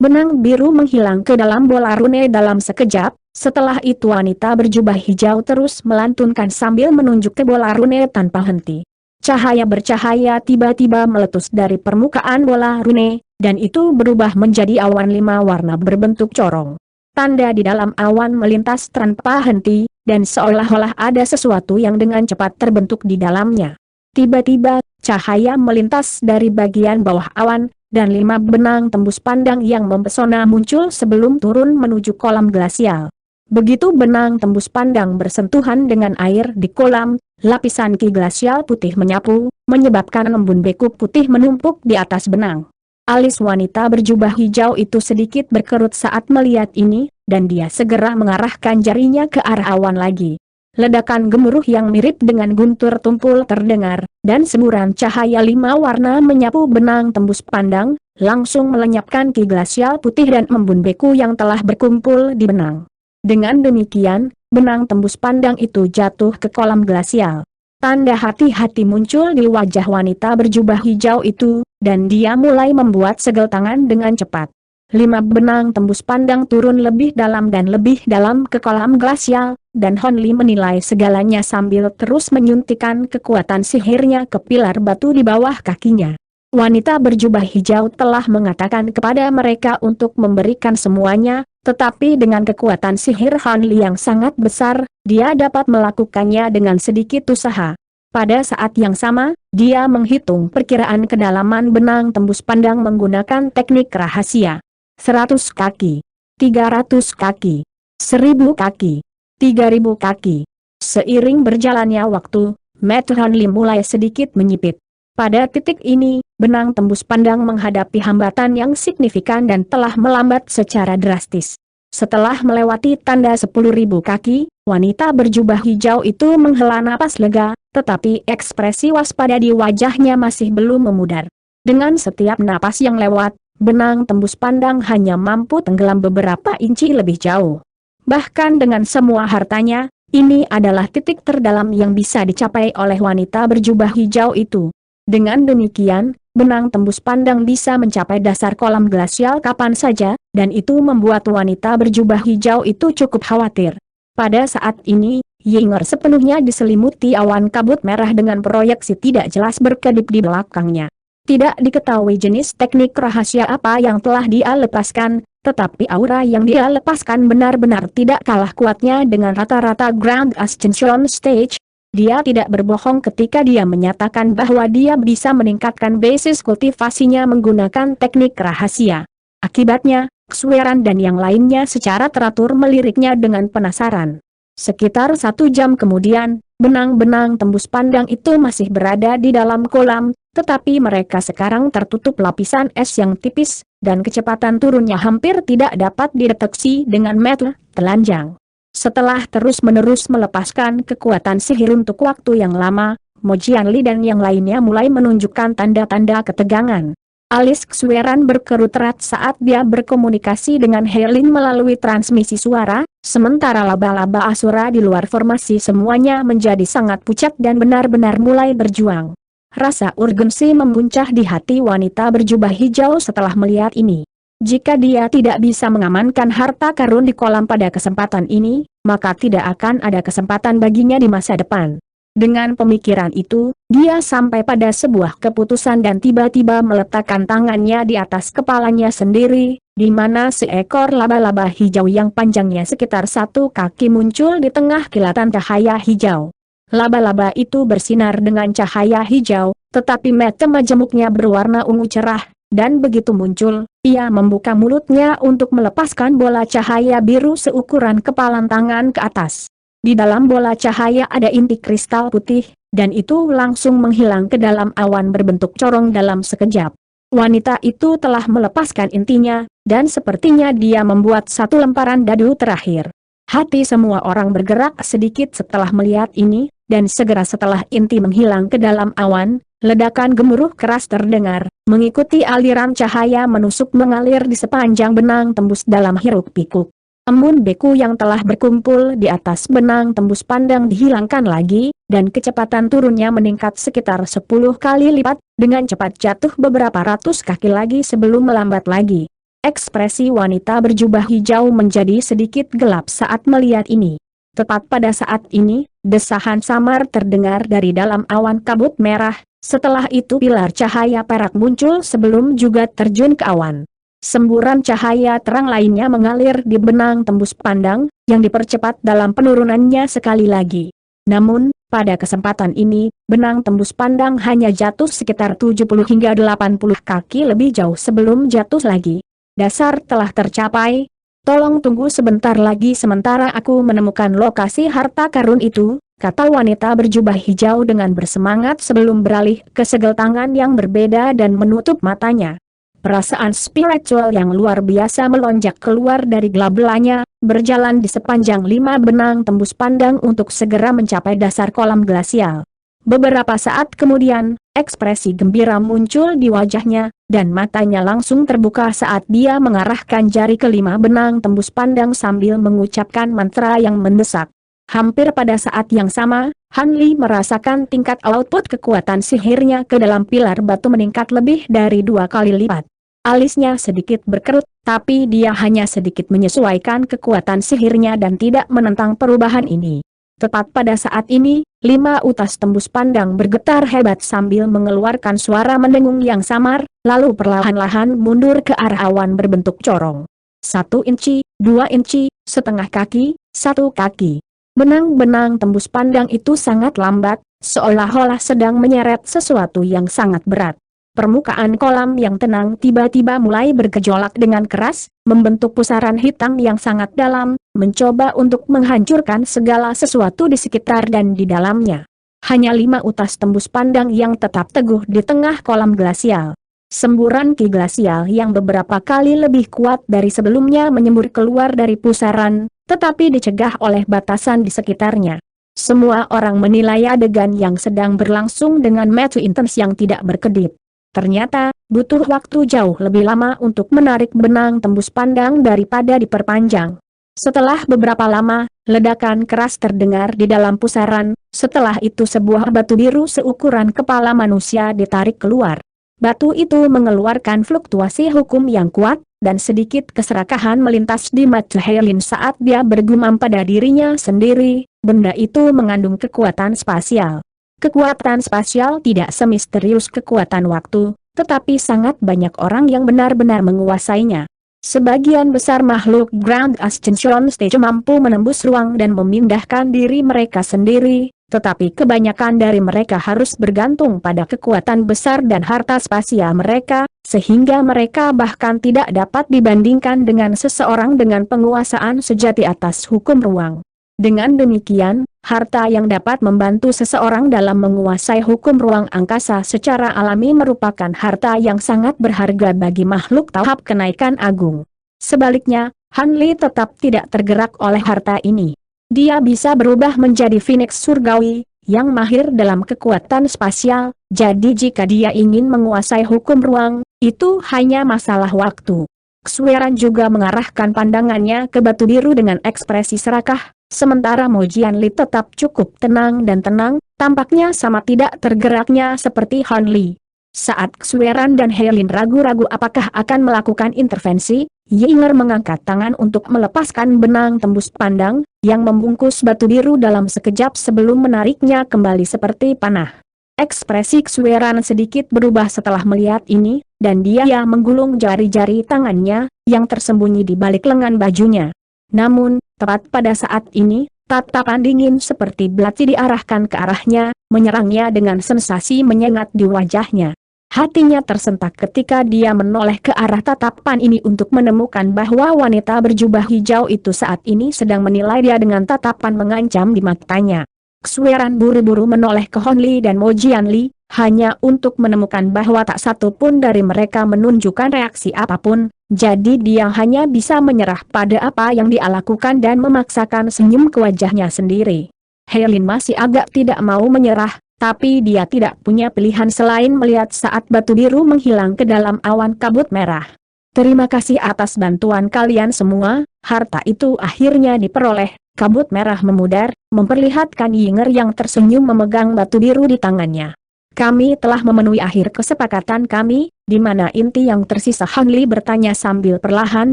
benang biru menghilang ke dalam bola rune dalam sekejap. Setelah itu wanita berjubah hijau terus melantunkan sambil menunjuk ke bola rune tanpa henti. Cahaya bercahaya tiba-tiba meletus dari permukaan bola rune, dan itu berubah menjadi awan 5 warna berbentuk corong. Tanda di dalam awan melintas tanpa henti, dan seolah-olah ada sesuatu yang dengan cepat terbentuk di dalamnya. Tiba-tiba, cahaya melintas dari bagian bawah awan, dan 5 benang tembus pandang yang mempesona muncul sebelum turun menuju kolam glasial. Begitu benang tembus pandang bersentuhan dengan air di kolam, lapisan ki glasial putih menyapu, menyebabkan embun beku putih menumpuk di atas benang. Alis wanita berjubah hijau itu sedikit berkerut saat melihat ini, dan dia segera mengarahkan jarinya ke arah awan lagi. Ledakan gemuruh yang mirip dengan guntur tumpul terdengar, dan semburan cahaya 5 warna menyapu benang tembus pandang, langsung melenyapkan ki glasial putih dan embun beku yang telah berkumpul di benang. Dengan demikian, benang tembus pandang itu jatuh ke kolam glasial. Tanda hati-hati muncul di wajah wanita berjubah hijau itu, dan dia mulai membuat segel tangan dengan cepat. 5 benang tembus pandang turun lebih dalam dan lebih dalam ke kolam glasial, dan Hon Li menilai segalanya sambil terus menyuntikkan kekuatan sihirnya ke pilar batu di bawah kakinya. Wanita berjubah hijau telah mengatakan kepada mereka untuk memberikan semuanya, tetapi dengan kekuatan sihir Hon Li yang sangat besar, dia dapat melakukannya dengan sedikit usaha. Pada saat yang sama, dia menghitung perkiraan kedalaman benang tembus pandang menggunakan teknik rahasia. 100 kaki, 300 kaki, 1000 kaki, 3000 kaki. Seiring berjalannya waktu, mata Hon Li mulai sedikit menyipit. Pada titik ini, benang tembus pandang menghadapi hambatan yang signifikan dan telah melambat secara drastis. Setelah melewati tanda 10.000 kaki, wanita berjubah hijau itu menghela napas lega, tetapi ekspresi waspada di wajahnya masih belum memudar. Dengan setiap napas yang lewat, benang tembus pandang hanya mampu tenggelam beberapa inci lebih jauh. Bahkan dengan semua hartanya, ini adalah titik terdalam yang bisa dicapai oleh wanita berjubah hijau itu. Dengan demikian, benang tembus pandang bisa mencapai dasar kolam glasial kapan saja, dan itu membuat wanita berjubah hijau itu cukup khawatir. Pada saat ini, Yinger sepenuhnya diselimuti awan kabut merah dengan proyeksi tidak jelas berkedip di belakangnya. Tidak diketahui jenis teknik rahasia apa yang telah dia lepaskan, tetapi aura yang dia lepaskan benar-benar tidak kalah kuatnya dengan rata-rata Grand Ascension Stage. Dia tidak berbohong ketika dia menyatakan bahwa dia bisa meningkatkan basis kultivasinya menggunakan teknik rahasia. Akibatnya, Xweran dan yang lainnya secara teratur meliriknya dengan penasaran. Sekitar 1 jam kemudian, benang-benang tembus pandang itu masih berada di dalam kolam, tetapi mereka sekarang tertutup lapisan es yang tipis, dan kecepatan turunnya hampir tidak dapat dideteksi dengan mata telanjang. Setelah terus-menerus melepaskan kekuatan sihir untuk waktu yang lama, Mo Jianli dan yang lainnya mulai menunjukkan tanda-tanda ketegangan. Alis Xweran berkerut erat saat dia berkomunikasi dengan Helin melalui transmisi suara, sementara laba-laba Asura di luar formasi semuanya menjadi sangat pucat dan benar-benar mulai berjuang. Rasa urgensi memuncah di hati wanita berjubah hijau setelah melihat ini. Jika dia tidak bisa mengamankan harta karun di kolam pada kesempatan ini, maka tidak akan ada kesempatan baginya di masa depan. Dengan pemikiran itu, dia sampai pada sebuah keputusan dan tiba-tiba meletakkan tangannya di atas kepalanya sendiri, di mana seekor laba-laba hijau yang panjangnya sekitar 1 kaki muncul di tengah kilatan cahaya hijau. Laba-laba itu bersinar dengan cahaya hijau, tetapi mata majemuknya berwarna ungu cerah. Dan begitu muncul, ia membuka mulutnya untuk melepaskan bola cahaya biru seukuran kepalan tangan ke atas. Di dalam bola cahaya ada inti kristal putih, dan itu langsung menghilang ke dalam awan berbentuk corong dalam sekejap. Wanita itu telah melepaskan intinya, dan sepertinya dia membuat satu lemparan dadu terakhir. Hati semua orang bergerak sedikit setelah melihat ini, dan segera setelah inti menghilang ke dalam awan, ledakan gemuruh keras terdengar, mengikuti aliran cahaya menusuk mengalir di sepanjang benang tembus dalam hiruk-pikuk. Embun beku yang telah berkumpul di atas benang tembus pandang dihilangkan lagi, dan kecepatan turunnya meningkat sekitar 10 kali lipat, dengan cepat jatuh beberapa ratus kaki lagi sebelum melambat lagi. Ekspresi wanita berjubah hijau menjadi sedikit gelap saat melihat ini. Tepat pada saat ini, desahan samar terdengar dari dalam awan kabut merah, setelah itu pilar cahaya perak muncul sebelum juga terjun ke awan. Semburan cahaya terang lainnya mengalir di benang tembus pandang, yang dipercepat dalam penurunannya sekali lagi. Namun, pada kesempatan ini, benang tembus pandang hanya jatuh sekitar 70 hingga 80 kaki lebih jauh sebelum jatuh lagi. Dasar telah tercapai. Tolong tunggu sebentar lagi sementara aku menemukan lokasi harta karun itu, kata wanita berjubah hijau dengan bersemangat sebelum beralih ke segel tangan yang berbeda dan menutup matanya. Perasaan spiritual yang luar biasa melonjak keluar dari gelabelanya, berjalan di sepanjang 5 benang tembus pandang untuk segera mencapai dasar kolam glasial. Beberapa saat kemudian, ekspresi gembira muncul di wajahnya, dan matanya langsung terbuka saat dia mengarahkan jari ke 5 benang tembus pandang sambil mengucapkan mantra yang mendesak. Hampir pada saat yang sama, Han Li merasakan tingkat output kekuatan sihirnya ke dalam pilar batu meningkat lebih dari 2 kali lipat. Alisnya sedikit berkerut, tapi dia hanya sedikit menyesuaikan kekuatan sihirnya dan tidak menentang perubahan ini. Tepat pada saat ini, 5 utas tembus pandang bergetar hebat sambil mengeluarkan suara mendengung yang samar, lalu perlahan-lahan mundur ke arah awan berbentuk corong. 1 inci, 2 inci, setengah kaki, 1 kaki. Benang-benang tembus pandang itu sangat lambat, seolah-olah sedang menyeret sesuatu yang sangat berat. Permukaan kolam yang tenang tiba-tiba mulai bergejolak dengan keras, membentuk pusaran hitam yang sangat dalam, mencoba untuk menghancurkan segala sesuatu di sekitar dan di dalamnya. Hanya 5 utas tembus pandang yang tetap teguh di tengah kolam glasial. Semburan ki glasial yang beberapa kali lebih kuat dari sebelumnya menyembur keluar dari pusaran, tetapi dicegah oleh batasan di sekitarnya. Semua orang menilai adegan yang sedang berlangsung dengan mata intens yang tidak berkedip. Ternyata, butuh waktu jauh lebih lama untuk menarik benang tembus pandang daripada diperpanjang. Setelah beberapa lama, ledakan keras terdengar di dalam pusaran, setelah itu sebuah batu biru seukuran kepala manusia ditarik keluar. Batu itu mengeluarkan fluktuasi hukum yang kuat, dan sedikit keserakahan melintas di mata Helin saat dia bergumam pada dirinya sendiri, benda itu mengandung kekuatan spasial. Kekuatan spasial tidak semisterius kekuatan waktu, tetapi sangat banyak orang yang benar-benar menguasainya. Sebagian besar makhluk Grand Ascension Stage mampu menembus ruang dan memindahkan diri mereka sendiri, tetapi kebanyakan dari mereka harus bergantung pada kekuatan besar dan harta spasial mereka, sehingga mereka bahkan tidak dapat dibandingkan dengan seseorang dengan penguasaan sejati atas hukum ruang. Dengan demikian, harta yang dapat membantu seseorang dalam menguasai hukum ruang angkasa secara alami merupakan harta yang sangat berharga bagi makhluk tahap kenaikan agung. Sebaliknya, Han Li tetap tidak tergerak oleh harta ini. Dia bisa berubah menjadi Phoenix surgawi, yang mahir dalam kekuatan spasial, jadi jika dia ingin menguasai hukum ruang, itu hanya masalah waktu. Xueran juga mengarahkan pandangannya ke batu biru dengan ekspresi serakah, sementara Mo Jianli tetap cukup tenang dan tenang, tampaknya sama tidak tergeraknya seperti Han Li. Saat Xueran dan Helin ragu-ragu apakah akan melakukan intervensi, Yinger mengangkat tangan untuk melepaskan benang tembus pandang, yang membungkus batu biru dalam sekejap sebelum menariknya kembali seperti panah. Ekspresi Xueran sedikit berubah setelah melihat ini, dan dia menggulung jari-jari tangannya, yang tersembunyi di balik lengan bajunya. Namun, tepat pada saat ini, tatapan dingin seperti belati diarahkan ke arahnya, menyerangnya dengan sensasi menyengat di wajahnya. Hatinya tersentak ketika dia menoleh ke arah tatapan ini untuk menemukan bahwa wanita berjubah hijau itu saat ini sedang menilai dia dengan tatapan mengancam di matanya. Xueran buru-buru menoleh ke Hon Li dan Mo Jianli, hanya untuk menemukan bahwa tak satu pun dari mereka menunjukkan reaksi apapun, jadi dia hanya bisa menyerah pada apa yang dia lakukan dan memaksakan senyum ke wajahnya sendiri. Helin masih agak tidak mau menyerah, tapi dia tidak punya pilihan selain melihat saat batu biru menghilang ke dalam awan kabut merah. Terima kasih atas bantuan kalian semua, harta itu akhirnya diperoleh. Kabut merah memudar, memperlihatkan Yinger yang tersenyum memegang batu biru di tangannya. Kami telah memenuhi akhir kesepakatan kami, Di mana inti yang tersisa? Han Li bertanya sambil perlahan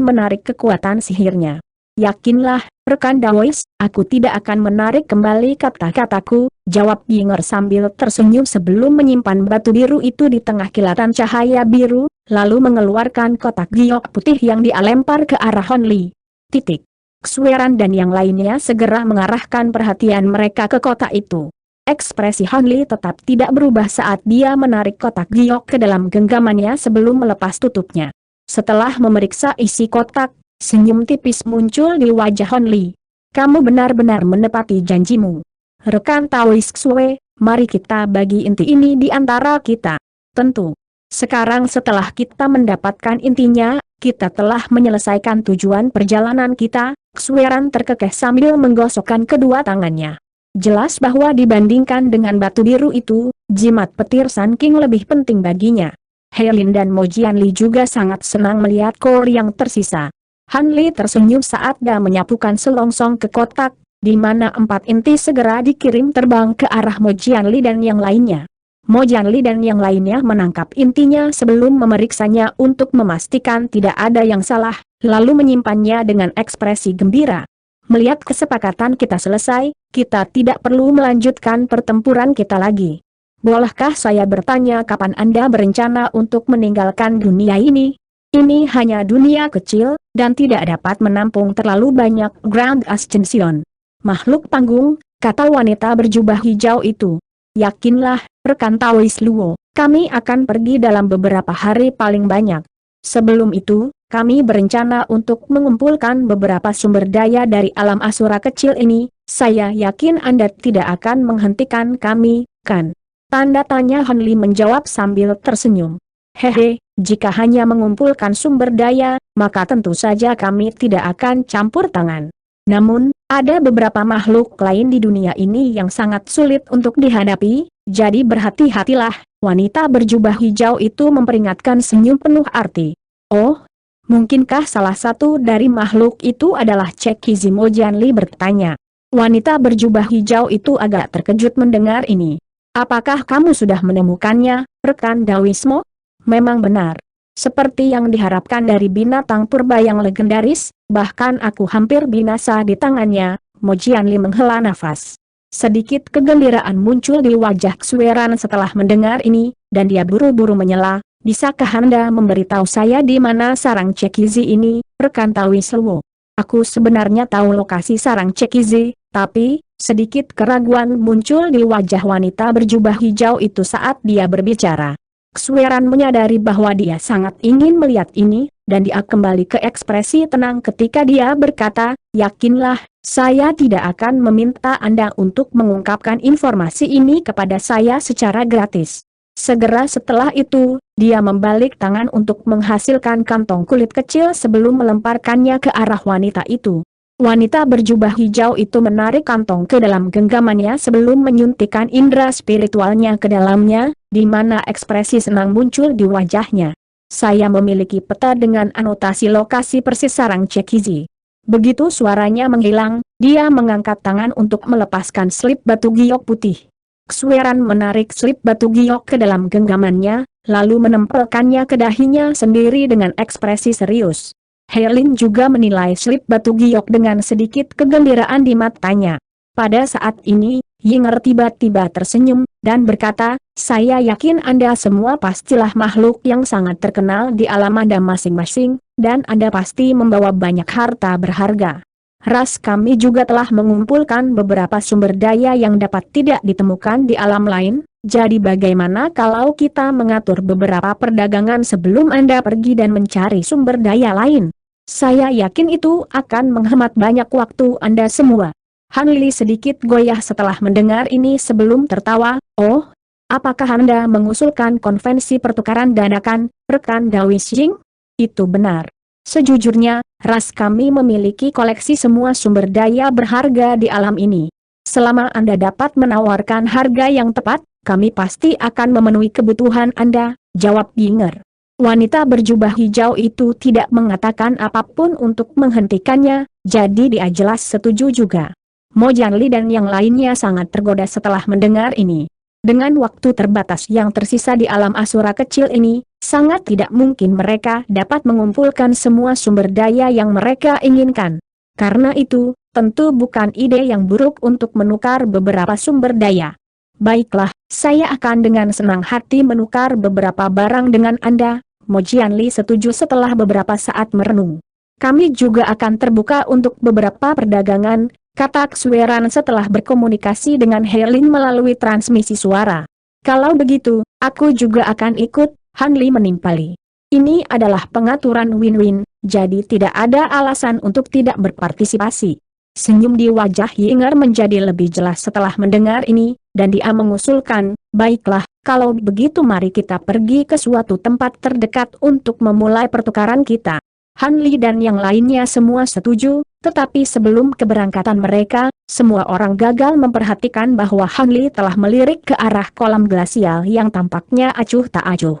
menarik kekuatan sihirnya. Yakinlah, rekan Daois, aku tidak akan menarik kembali kata-kataku, jawab Yinger sambil tersenyum sebelum menyimpan batu biru itu di tengah kilatan cahaya biru, lalu mengeluarkan kotak giok putih yang dia lempar ke arah Han Li. Titik. Xueran dan yang lainnya segera mengarahkan perhatian mereka ke kotak itu. Ekspresi Han Li tetap tidak berubah saat dia menarik kotak giok ke dalam genggamannya sebelum melepas tutupnya. Setelah memeriksa isi kotak, senyum tipis muncul di wajah Han Li. Kamu benar-benar menepati janjimu. Rekan Taois Xue, mari kita bagi inti ini di antara kita. Tentu. Sekarang setelah kita mendapatkan intinya, kita telah menyelesaikan tujuan perjalanan kita. Xueran terkekeh sambil menggosokkan kedua tangannya. Jelas bahwa dibandingkan dengan batu biru itu, jimat petir Sun King lebih penting baginya. Helin dan Mo Jianli juga sangat senang melihat kor yang tersisa. Han Li tersenyum saat dia menyapukan selongsong ke kotak, di mana 4 inti segera dikirim terbang ke arah Mo Jianli dan yang lainnya. Mo Jianli dan yang lainnya menangkap intinya sebelum memeriksanya untuk memastikan tidak ada yang salah, lalu menyimpannya dengan ekspresi gembira. Melihat kesepakatan kita selesai, kita tidak perlu melanjutkan pertempuran kita lagi. Bolehkah saya bertanya kapan Anda berencana untuk meninggalkan dunia ini? Ini hanya dunia kecil, dan tidak dapat menampung terlalu banyak Grand Ascension. Makhluk panggung, kata wanita berjubah hijau itu. Yakinlah, rekan Taois Luo, kami akan pergi dalam beberapa hari paling banyak. Sebelum itu, kami berencana untuk mengumpulkan beberapa sumber daya dari alam Asura kecil ini. Saya yakin Anda tidak akan menghentikan kami, kan? Tanda tanya. Han Li menjawab sambil tersenyum. Hehe, jika hanya mengumpulkan sumber daya, maka tentu saja kami tidak akan campur tangan. Namun, ada beberapa makhluk lain di dunia ini yang sangat sulit untuk dihadapi, jadi berhati-hatilah. Wanita berjubah hijau itu memperingatkan senyum penuh arti. Oh, mungkinkah salah satu dari makhluk itu adalah Cek Kizi? Mo Jianli bertanya. Wanita berjubah hijau itu agak terkejut mendengar ini. Apakah kamu sudah menemukannya, rekan Daoismo? Memang benar. Seperti yang diharapkan dari binatang purba yang legendaris, bahkan aku hampir binasa di tangannya. Mo Jianli menghela nafas. Sedikit kegembiraan muncul di wajah Xueran setelah mendengar ini, dan dia buru-buru menyela. Bisakah Anda memberitahu saya di mana sarang Cekizi ini, rekan Taois Luo? Aku sebenarnya tahu lokasi sarang Cekizi, tapi sedikit keraguan muncul di wajah wanita berjubah hijau itu saat dia berbicara. Xueran menyadari bahwa dia sangat ingin melihat ini, dan dia kembali ke ekspresi tenang ketika dia berkata, yakinlah, saya tidak akan meminta Anda untuk mengungkapkan informasi ini kepada saya secara gratis. Segera setelah itu, dia membalik tangan untuk menghasilkan kantong kulit kecil sebelum melemparkannya ke arah wanita itu. Wanita berjubah hijau itu menarik kantong ke dalam genggamannya sebelum menyuntikkan indera spiritualnya ke dalamnya, di mana ekspresi senang muncul di wajahnya. Saya memiliki peta dengan anotasi lokasi persis sarang Cekizi. Begitu suaranya menghilang, dia mengangkat tangan untuk melepaskan slip batu giok putih. Xueran menarik slip batu giok ke dalam genggamannya, lalu menempelkannya ke dahinya sendiri dengan ekspresi serius. Helin juga menilai slip batu giok dengan sedikit kegembiraan di matanya. Pada saat ini, Yinger tiba-tiba tersenyum, dan berkata, saya yakin Anda semua pastilah makhluk yang sangat terkenal di alam Anda masing-masing, dan Anda pasti membawa banyak harta berharga. Ras kami juga telah mengumpulkan beberapa sumber daya yang dapat tidak ditemukan di alam lain, jadi bagaimana kalau kita mengatur beberapa perdagangan sebelum Anda pergi dan mencari sumber daya lain? Saya yakin itu akan menghemat banyak waktu Anda semua. Han Li sedikit goyah setelah mendengar ini sebelum tertawa. Oh, apakah Anda mengusulkan konvensi pertukaran dadakan, rekan Daois Jing? Itu benar. Sejujurnya, ras kami memiliki koleksi semua sumber daya berharga di alam ini. Selama Anda dapat menawarkan harga yang tepat, kami pasti akan memenuhi kebutuhan Anda, jawab Yinger. Wanita berjubah hijau itu tidak mengatakan apapun untuk menghentikannya, jadi dia jelas setuju juga. Mo Jianli dan yang lainnya sangat tergoda setelah mendengar ini. Dengan waktu terbatas yang tersisa di alam Asura kecil ini, sangat tidak mungkin mereka dapat mengumpulkan semua sumber daya yang mereka inginkan. Karena itu, tentu bukan ide yang buruk untuk menukar beberapa sumber daya. Baiklah, saya akan dengan senang hati menukar beberapa barang dengan Anda. Mo Jianli setuju setelah beberapa saat merenung. Kami juga akan terbuka untuk beberapa perdagangan, kata Xueran setelah berkomunikasi dengan Herlin melalui transmisi suara. Kalau begitu, aku juga akan ikut, Han Li menimpali. Ini adalah pengaturan win-win, jadi tidak ada alasan untuk tidak berpartisipasi. Senyum di wajah Yinger menjadi lebih jelas setelah mendengar ini, dan dia mengusulkan, baiklah, kalau begitu mari kita pergi ke suatu tempat terdekat untuk memulai pertukaran kita. Han Li dan yang lainnya semua setuju, tetapi sebelum keberangkatan mereka, semua orang gagal memperhatikan bahwa Han Li telah melirik ke arah kolam glasial yang tampaknya acuh tak acuh.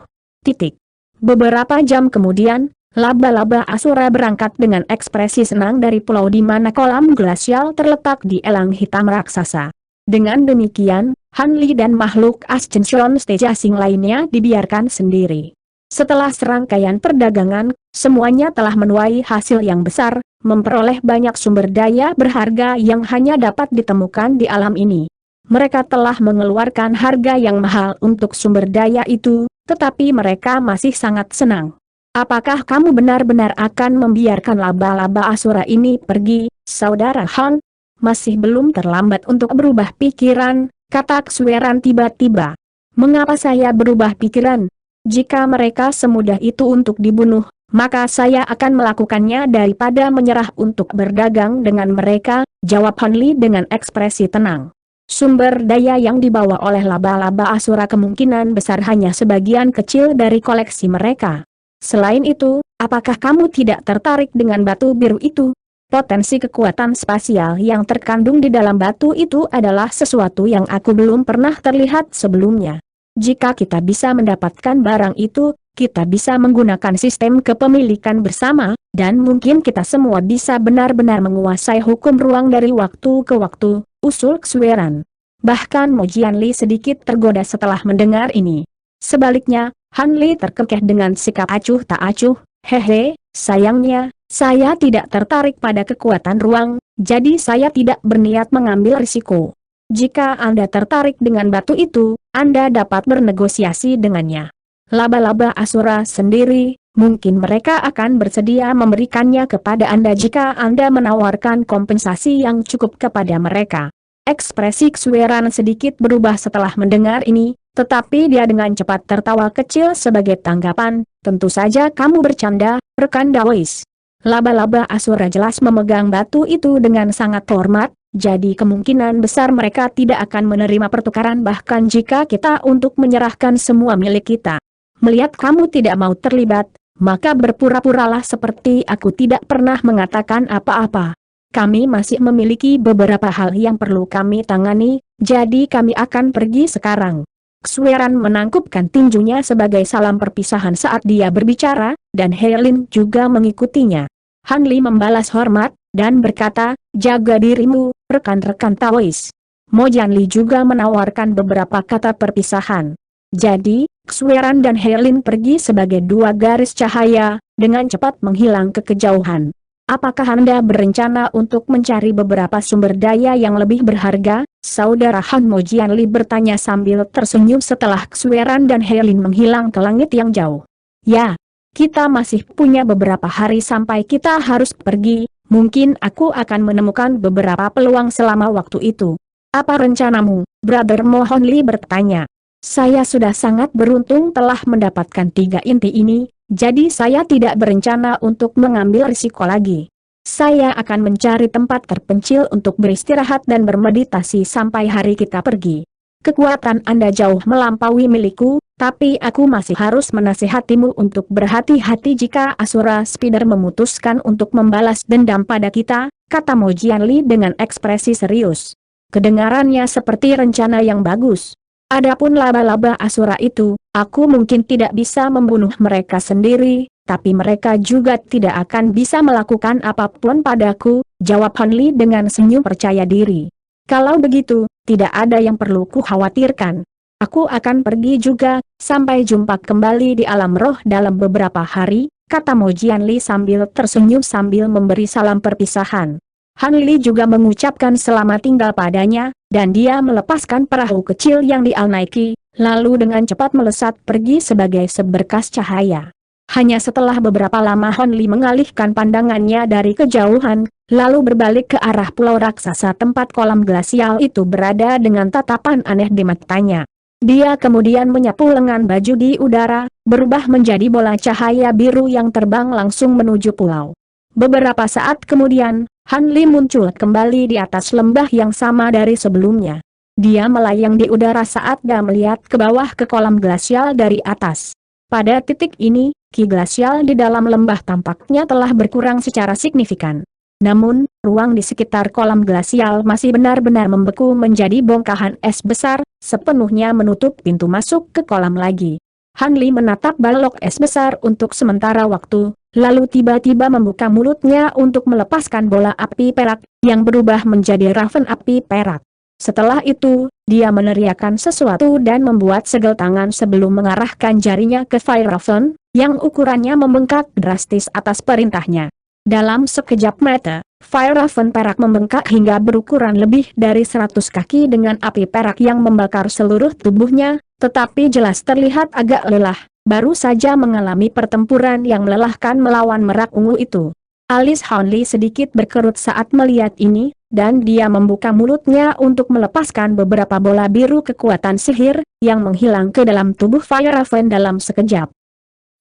Beberapa jam kemudian, laba-laba Asura berangkat dengan ekspresi senang dari pulau di mana kolam glasial terletak di elang hitam raksasa. Dengan demikian, Han Li dan makhluk Ascension Stage asing lainnya dibiarkan sendiri. Setelah serangkaian perdagangan, semuanya telah menuai hasil yang besar, memperoleh banyak sumber daya berharga yang hanya dapat ditemukan di alam ini. Mereka telah mengeluarkan harga yang mahal untuk sumber daya itu, tetapi mereka masih sangat senang. Apakah kamu benar-benar akan membiarkan laba-laba Asura ini pergi, saudara Han? Masih belum terlambat untuk berubah pikiran, kata Xueran tiba-tiba. Mengapa saya berubah pikiran? Jika mereka semudah itu untuk dibunuh, maka saya akan melakukannya daripada menyerah untuk berdagang dengan mereka, jawab Han Li dengan ekspresi tenang. Sumber daya yang dibawa oleh laba-laba Asura kemungkinan besar hanya sebagian kecil dari koleksi mereka. Selain itu, apakah kamu tidak tertarik dengan batu biru itu? Potensi kekuatan spasial yang terkandung di dalam batu itu adalah sesuatu yang aku belum pernah terlihat sebelumnya. Jika kita bisa mendapatkan barang itu, kita bisa menggunakan sistem kepemilikan bersama, dan mungkin kita semua bisa benar-benar menguasai hukum ruang dari waktu ke waktu, usul Xueran. Bahkan Mo Jianli sedikit tergoda setelah mendengar ini. Sebaliknya, Han Li terkekeh dengan sikap acuh tak acuh, hehe, sayangnya, saya tidak tertarik pada kekuatan ruang, jadi saya tidak berniat mengambil risiko. Jika Anda tertarik dengan batu itu, Anda dapat bernegosiasi dengannya. Laba-laba Asura sendiri, mungkin mereka akan bersedia memberikannya kepada Anda jika Anda menawarkan kompensasi yang cukup kepada mereka. Ekspresi Xueran sedikit berubah setelah mendengar ini, tetapi dia dengan cepat tertawa kecil sebagai tanggapan, tentu saja kamu bercanda, rekan Daois. Laba-laba Asura jelas memegang batu itu dengan sangat hormat, jadi kemungkinan besar mereka tidak akan menerima pertukaran bahkan jika kita untuk menyerahkan semua milik kita. Melihat kamu tidak mau terlibat, maka berpura-puralah seperti aku tidak pernah mengatakan apa-apa. Kami masih memiliki beberapa hal yang perlu kami tangani, jadi kami akan pergi sekarang. Xueran menangkupkan tinjunya sebagai salam perpisahan saat dia berbicara, dan Herlin juga mengikutinya. Han Li membalas hormat, dan berkata, jaga dirimu, rekan-rekan Taois. Mo Jianli juga menawarkan beberapa kata perpisahan. Jadi, Xueran dan Herlin pergi sebagai dua garis cahaya, dengan cepat menghilang ke kejauhan. Apakah Anda berencana untuk mencari beberapa sumber daya yang lebih berharga? Saudara Han, Mo Jianli bertanya sambil tersenyum setelah Xueran dan Herlin menghilang ke langit yang jauh. Ya. Kita masih punya beberapa hari sampai kita harus pergi, mungkin aku akan menemukan beberapa peluang selama waktu itu. Apa rencanamu, Brother Mo? Han Li bertanya. Saya sudah sangat beruntung telah mendapatkan 3 inti ini, jadi saya tidak berencana untuk mengambil risiko lagi. Saya akan mencari tempat terpencil untuk beristirahat dan bermeditasi sampai hari kita pergi. Kekuatan Anda jauh melampaui milikku, tapi aku masih harus menasihatimu untuk berhati-hati jika Asura Spider memutuskan untuk membalas dendam pada kita, kata Mo Jianli dengan ekspresi serius. Kedengarannya seperti rencana yang bagus. Adapun laba-laba Asura itu, aku mungkin tidak bisa membunuh mereka sendiri, tapi mereka juga tidak akan bisa melakukan apapun padaku, jawab Han Li dengan senyum percaya diri. Kalau begitu, tidak ada yang perlu ku khawatirkan. Aku akan pergi juga, sampai jumpa kembali di alam roh dalam beberapa hari, kata Mo Jianli sambil tersenyum sambil memberi salam perpisahan. Han Li juga mengucapkan selamat tinggal padanya, dan dia melepaskan perahu kecil yang dia naiki, lalu dengan cepat melesat pergi sebagai seberkas cahaya. Hanya setelah beberapa lama Han Li mengalihkan pandangannya dari kejauhan, lalu berbalik ke arah pulau raksasa tempat kolam glasial itu berada dengan tatapan aneh di matanya. Dia kemudian menyapu lengan baju di udara, berubah menjadi bola cahaya biru yang terbang langsung menuju pulau. Beberapa saat kemudian, Han Li muncul kembali di atas lembah yang sama dari sebelumnya. Dia melayang di udara saat dia melihat ke bawah ke kolam glasial dari atas. Pada titik ini, ki glasial di dalam lembah tampaknya telah berkurang secara signifikan. Namun, ruang di sekitar kolam glasial masih benar-benar membeku menjadi bongkahan es besar, sepenuhnya menutup pintu masuk ke kolam lagi. Han Li menatap balok es besar untuk sementara waktu, lalu tiba-tiba membuka mulutnya untuk melepaskan bola api perak, yang berubah menjadi raven api perak. Setelah itu, dia meneriakkan sesuatu dan membuat segel tangan sebelum mengarahkan jarinya ke Fire Raven, yang ukurannya membengkak drastis atas perintahnya. Dalam sekejap mata, Fire Raven perak membengkak hingga berukuran lebih dari 100 kaki dengan api perak yang membakar seluruh tubuhnya, tetapi jelas terlihat agak lelah, baru saja mengalami pertempuran yang melelahkan melawan merak ungu itu. Alis Han Li sedikit berkerut saat melihat ini, dan dia membuka mulutnya untuk melepaskan beberapa bola biru kekuatan sihir, yang menghilang ke dalam tubuh Fire Raven dalam sekejap.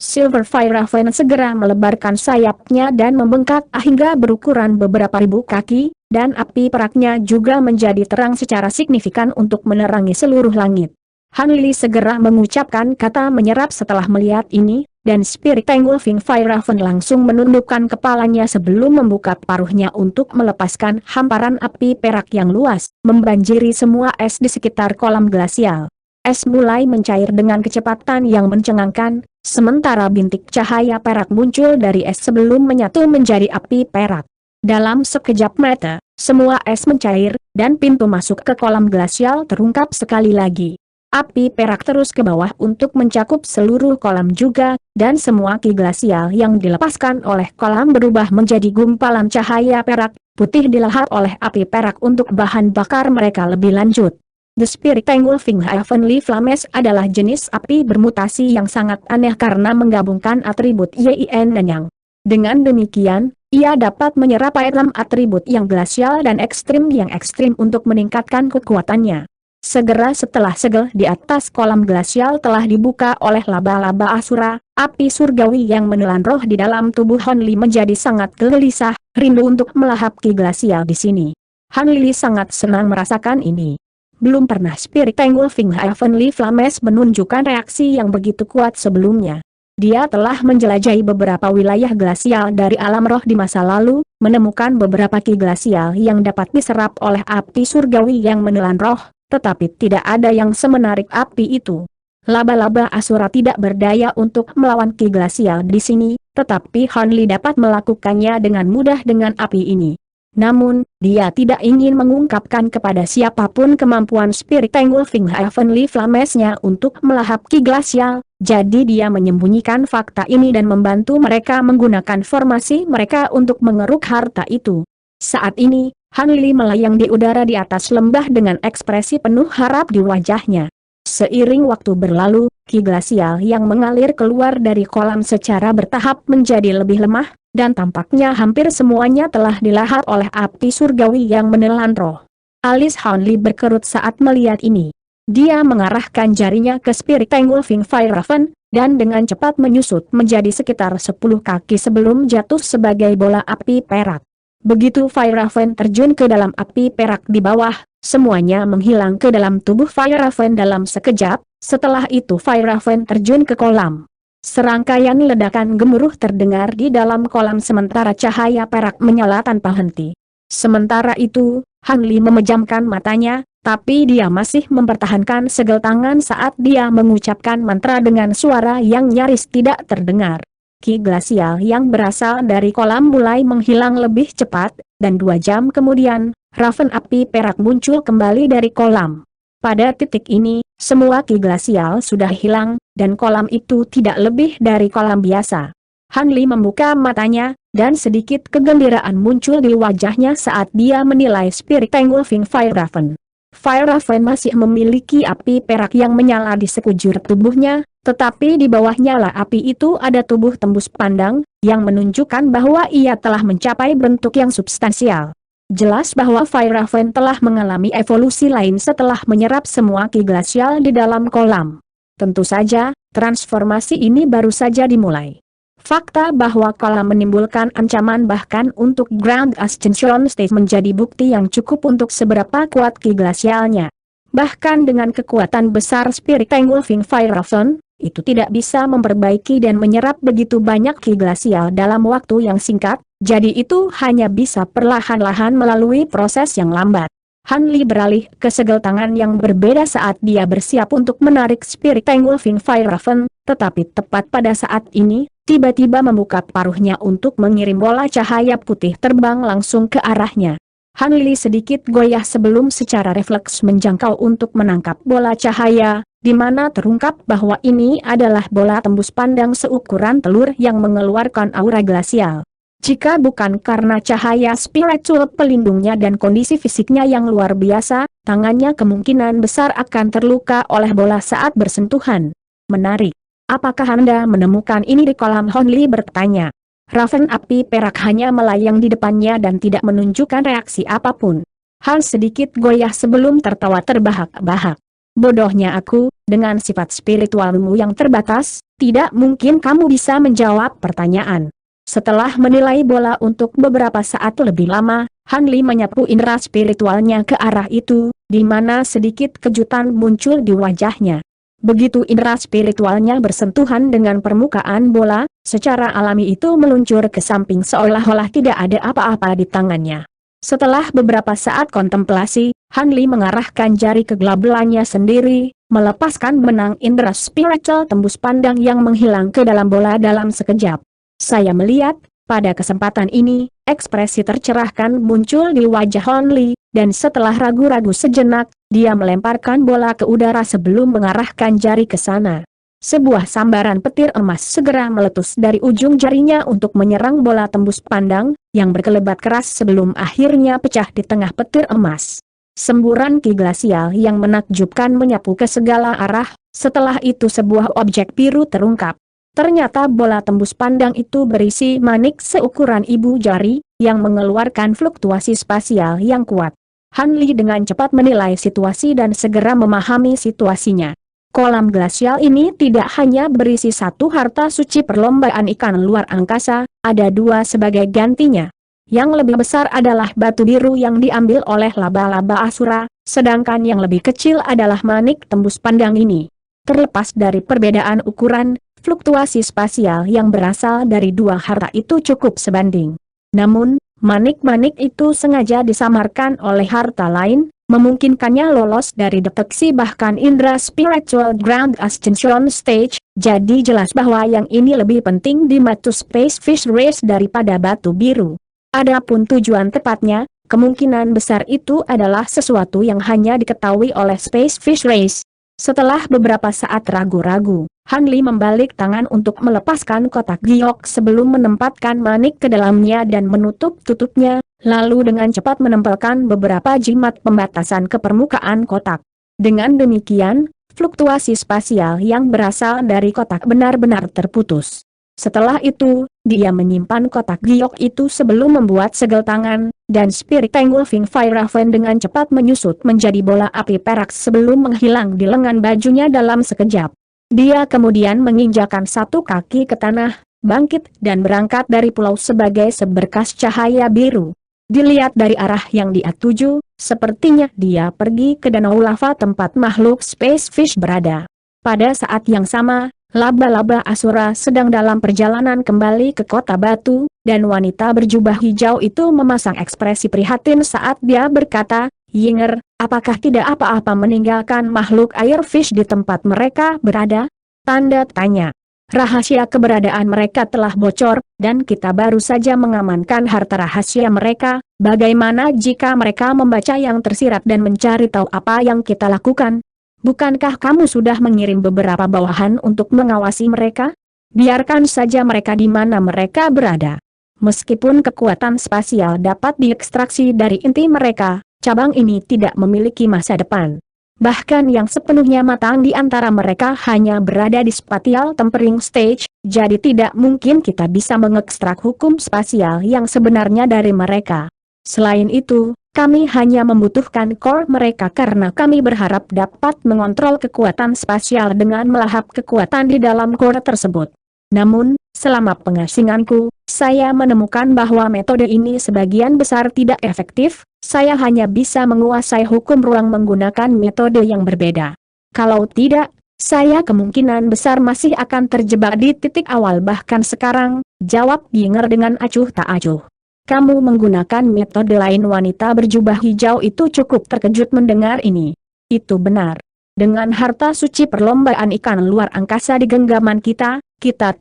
Silver Fire Raven segera melebarkan sayapnya dan membengkak hingga berukuran beberapa ribu kaki, dan api peraknya juga menjadi terang secara signifikan untuk menerangi seluruh langit. Han Li segera mengucapkan kata menyerap setelah melihat ini, dan Spirit Engulfing Fire Raven langsung menundukkan kepalanya sebelum membuka paruhnya untuk melepaskan hamparan api perak yang luas, membanjiri semua es di sekitar kolam glasial. Es mulai mencair dengan kecepatan yang mencengangkan, sementara bintik cahaya perak muncul dari es sebelum menyatu menjadi api perak. Dalam sekejap mata, semua es mencair, dan pintu masuk ke kolam glasial terungkap sekali lagi. Api perak terus ke bawah untuk mencakup seluruh kolam juga, dan semua ki glasial yang dilepaskan oleh kolam berubah menjadi gumpalan cahaya perak, putih dilahap oleh api perak untuk bahan bakar mereka lebih lanjut. The Spirit Engulfing Heavenly Flames adalah jenis api bermutasi yang sangat aneh karena menggabungkan atribut Yin dan Yang. Dengan demikian, ia dapat menyerap enam atribut yang glasial dan ekstrim yang ekstrim untuk meningkatkan kekuatannya. Segera setelah segel di atas kolam glasial telah dibuka oleh laba-laba asura, api surgawi yang menelan roh di dalam tubuh Han Li menjadi sangat gelisah, rindu untuk melahap ki glasial di sini. Han Li sangat senang merasakan ini. Belum pernah Spirit Engulfing Heavenly Flames menunjukkan reaksi yang begitu kuat sebelumnya. Dia telah menjelajahi beberapa wilayah glasial dari alam roh di masa lalu, menemukan beberapa ki glasial yang dapat diserap oleh api surgawi yang menelan roh, tetapi tidak ada yang semenarik api itu. Laba-laba asura tidak berdaya untuk melawan ki glasial di sini, tetapi Han Li dapat melakukannya dengan mudah dengan api ini. Namun, dia tidak ingin mengungkapkan kepada siapapun kemampuan Spirit Engulfing Heavenly Flames-nya untuk melahap ki glasial, jadi dia menyembunyikan fakta ini dan membantu mereka menggunakan formasi mereka untuk mengeruk harta itu. Saat ini, Han Li melayang di udara di atas lembah dengan ekspresi penuh harap di wajahnya. Seiring waktu berlalu, ki glasial yang mengalir keluar dari kolam secara bertahap menjadi lebih lemah, dan tampaknya hampir semuanya telah dilahap oleh api surgawi yang menelan roh. Alis Han Li berkerut saat melihat ini. Dia mengarahkan jarinya ke Spirit Engulfing Fire Raven, dan dengan cepat menyusut menjadi sekitar 10 kaki sebelum jatuh sebagai bola api perak. Begitu Fire Raven terjun ke dalam api perak di bawah, semuanya menghilang ke dalam tubuh Fire Raven dalam sekejap. Setelah itu Fire Raven terjun ke kolam. Serangkaian ledakan gemuruh terdengar di dalam kolam sementara cahaya perak menyala tanpa henti. Sementara itu, Han Li memejamkan matanya, tapi dia masih mempertahankan segel tangan saat dia mengucapkan mantra dengan suara yang nyaris tidak terdengar. Ki glasial yang berasal dari kolam mulai menghilang lebih cepat, dan 2 jam kemudian, raven api perak muncul kembali dari kolam. Pada titik ini, semua ki glasial sudah hilang, dan kolam itu tidak lebih dari kolam biasa. Han Li membuka matanya, dan sedikit kegembiraan muncul di wajahnya saat dia menilai Spirit Engulfing Fire Raven. Fire Raven masih memiliki api perak yang menyala di sekujur tubuhnya, tetapi di bawah nyala api itu ada tubuh tembus pandang, yang menunjukkan bahwa ia telah mencapai bentuk yang substansial. Jelas bahwa Fire Raven telah mengalami evolusi lain setelah menyerap semua ki glasial di dalam kolam. Tentu saja, transformasi ini baru saja dimulai. Fakta bahwa kolam menimbulkan ancaman bahkan untuk Grand Ascension Stage menjadi bukti yang cukup untuk seberapa kuat ki glasialnya. Bahkan dengan kekuatan besar Spirit Engulfing Fire Raven, itu tidak bisa memperbaiki dan menyerap begitu banyak ki glasial dalam waktu yang singkat, jadi itu hanya bisa perlahan-lahan melalui proses yang lambat. Han Li beralih ke segel tangan yang berbeda saat dia bersiap untuk menarik Spirit Engulfing Fire Raven, tetapi tepat pada saat ini, tiba-tiba membuka paruhnya untuk mengirim bola cahaya putih terbang langsung ke arahnya. Han Li sedikit goyah sebelum secara refleks menjangkau untuk menangkap bola cahaya, di mana terungkap bahwa ini adalah bola tembus pandang seukuran telur yang mengeluarkan aura glasial. Jika bukan karena cahaya spiritual pelindungnya dan kondisi fisiknya yang luar biasa, tangannya kemungkinan besar akan terluka oleh bola saat bersentuhan. Menarik. Apakah Anda menemukan ini di kolam? Han Li bertanya. Raven api perak hanya melayang di depannya dan tidak menunjukkan reaksi apapun. Han sedikit goyah sebelum tertawa terbahak-bahak. Bodohnya aku, dengan sifat spiritualmu yang terbatas, tidak mungkin kamu bisa menjawab pertanyaan. Setelah menilai bola untuk beberapa saat lebih lama, Han Li menyapu indera spiritualnya ke arah itu, di mana sedikit kejutan muncul di wajahnya. Begitu indera spiritualnya bersentuhan dengan permukaan bola, secara alami itu meluncur ke samping seolah-olah tidak ada apa-apa di tangannya. Setelah beberapa saat kontemplasi, Han Li mengarahkan jari ke gelabelannya sendiri, melepaskan benang indera spiritual tembus pandang yang menghilang ke dalam bola dalam sekejap. Saya melihat, pada kesempatan ini, ekspresi tercerahkan muncul di wajah Han Li, dan setelah ragu-ragu sejenak, dia melemparkan bola ke udara sebelum mengarahkan jari ke sana. Sebuah sambaran petir emas segera meletus dari ujung jarinya untuk menyerang bola tembus pandang, yang berkelebat keras sebelum akhirnya pecah di tengah petir emas. Semburan ki glasial yang menakjubkan menyapu ke segala arah, setelah itu sebuah objek biru terungkap. Ternyata bola tembus pandang itu berisi manik seukuran ibu jari, yang mengeluarkan fluktuasi spasial yang kuat. Han Li dengan cepat menilai situasi dan segera memahami situasinya. Kolam glasial ini tidak hanya berisi satu harta suci perlombaan ikan luar angkasa, ada dua sebagai gantinya. Yang lebih besar adalah batu biru yang diambil oleh laba-laba Asura, sedangkan yang lebih kecil adalah manik tembus pandang ini. Terlepas dari perbedaan ukuran, fluktuasi spasial yang berasal dari dua harta itu cukup sebanding. Namun, manik-manik itu sengaja disamarkan oleh harta lain, memungkinkannya lolos dari deteksi bahkan indera spiritual Grand Ascension Stage, jadi jelas bahwa yang ini lebih penting di mata Space Fish Race daripada batu biru. Adapun tujuan tepatnya, kemungkinan besar itu adalah sesuatu yang hanya diketahui oleh Space Fish Race. Setelah beberapa saat ragu-ragu, Han Li membalik tangan untuk melepaskan kotak giok sebelum menempatkan manik ke dalamnya dan menutup tutupnya, lalu dengan cepat menempelkan beberapa jimat pembatasan ke permukaan kotak. Dengan demikian, fluktuasi spasial yang berasal dari kotak benar-benar terputus. Setelah itu, dia menyimpan kotak giok itu sebelum membuat segel tangan, dan Spirit Engulfing Fire Raven dengan cepat menyusut menjadi bola api perak sebelum menghilang di lengan bajunya dalam sekejap. Dia kemudian menginjakan satu kaki ke tanah, bangkit dan berangkat dari pulau sebagai seberkas cahaya biru. Dilihat dari arah yang dia tuju, sepertinya dia pergi ke danau lava tempat makhluk Space Fish berada. Pada saat yang sama, laba-laba Asura sedang dalam perjalanan kembali ke kota batu, dan wanita berjubah hijau itu memasang ekspresi prihatin saat dia berkata, "Yinger, apakah tidak apa-apa meninggalkan makhluk air fish di tempat mereka berada?" Tanda tanya. Rahasia keberadaan mereka telah bocor, dan kita baru saja mengamankan harta rahasia mereka. Bagaimana jika mereka membaca yang tersirat dan mencari tahu apa yang kita lakukan? Bukankah kamu sudah mengirim beberapa bawahan untuk mengawasi mereka? Biarkan saja mereka di mana mereka berada. Meskipun kekuatan spasial dapat diekstraksi dari inti mereka, cabang ini tidak memiliki masa depan. Bahkan yang sepenuhnya matang di antara mereka hanya berada di spatial tempering stage, jadi tidak mungkin kita bisa mengekstrak hukum spasial yang sebenarnya dari mereka. Selain itu, kami hanya membutuhkan core mereka karena kami berharap dapat mengontrol kekuatan spasial dengan melahap kekuatan di dalam core tersebut. Namun, selama pengasinganku, saya menemukan bahwa metode ini sebagian besar tidak efektif. Saya hanya bisa menguasai hukum ruang menggunakan metode yang berbeda. Kalau tidak, saya kemungkinan besar masih akan terjebak di titik awal bahkan sekarang, jawab Yinger dengan acuh tak acuh. Kamu menggunakan metode lain. Wanita berjubah hijau itu cukup terkejut mendengar ini. Itu benar. Dengan harta suci perlombaan ikan luar angkasa di genggaman kita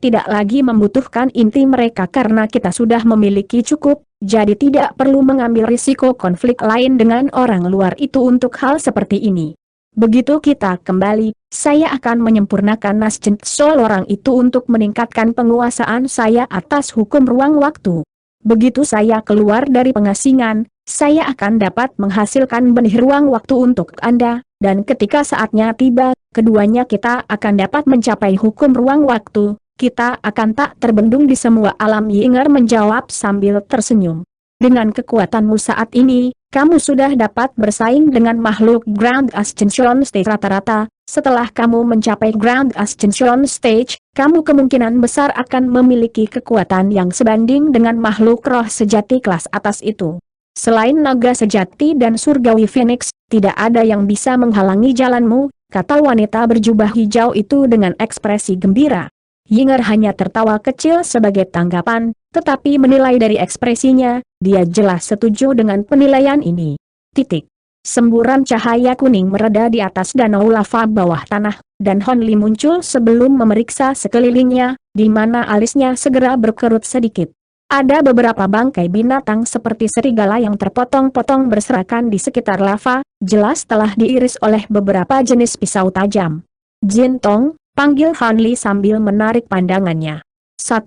tidak lagi membutuhkan inti mereka karena kita sudah memiliki cukup, jadi tidak perlu mengambil risiko konflik lain dengan orang luar itu untuk hal seperti ini. Begitu kita kembali, saya akan menyempurnakan Naschentsol orang itu untuk meningkatkan penguasaan saya atas hukum ruang waktu. Begitu saya keluar dari pengasingan, saya akan dapat menghasilkan benih ruang waktu untuk Anda. Dan ketika saatnya tiba, keduanya kita akan dapat mencapai hukum ruang waktu, kita akan tak terbendung di semua alam. Yinger menjawab sambil tersenyum. Dengan kekuatanmu saat ini, kamu sudah dapat bersaing dengan makhluk Grand Ascension Stage rata-rata. Setelah kamu mencapai Grand Ascension Stage, kamu kemungkinan besar akan memiliki kekuatan yang sebanding dengan makhluk roh sejati kelas atas itu. Selain naga sejati dan surgawi Phoenix, tidak ada yang bisa menghalangi jalanmu, kata wanita berjubah hijau itu dengan ekspresi gembira. Yinger hanya tertawa kecil sebagai tanggapan, tetapi menilai dari ekspresinya, dia jelas setuju dengan penilaian ini. Semburan cahaya kuning mereda di atas danau lava bawah tanah, dan Hon Li muncul sebelum memeriksa sekelilingnya, di mana alisnya segera berkerut sedikit. Ada beberapa bangkai binatang seperti serigala yang terpotong-potong berserakan di sekitar lava, jelas telah diiris oleh beberapa jenis pisau tajam. Jin Tong, panggil Han Li sambil menarik pandangannya. 1.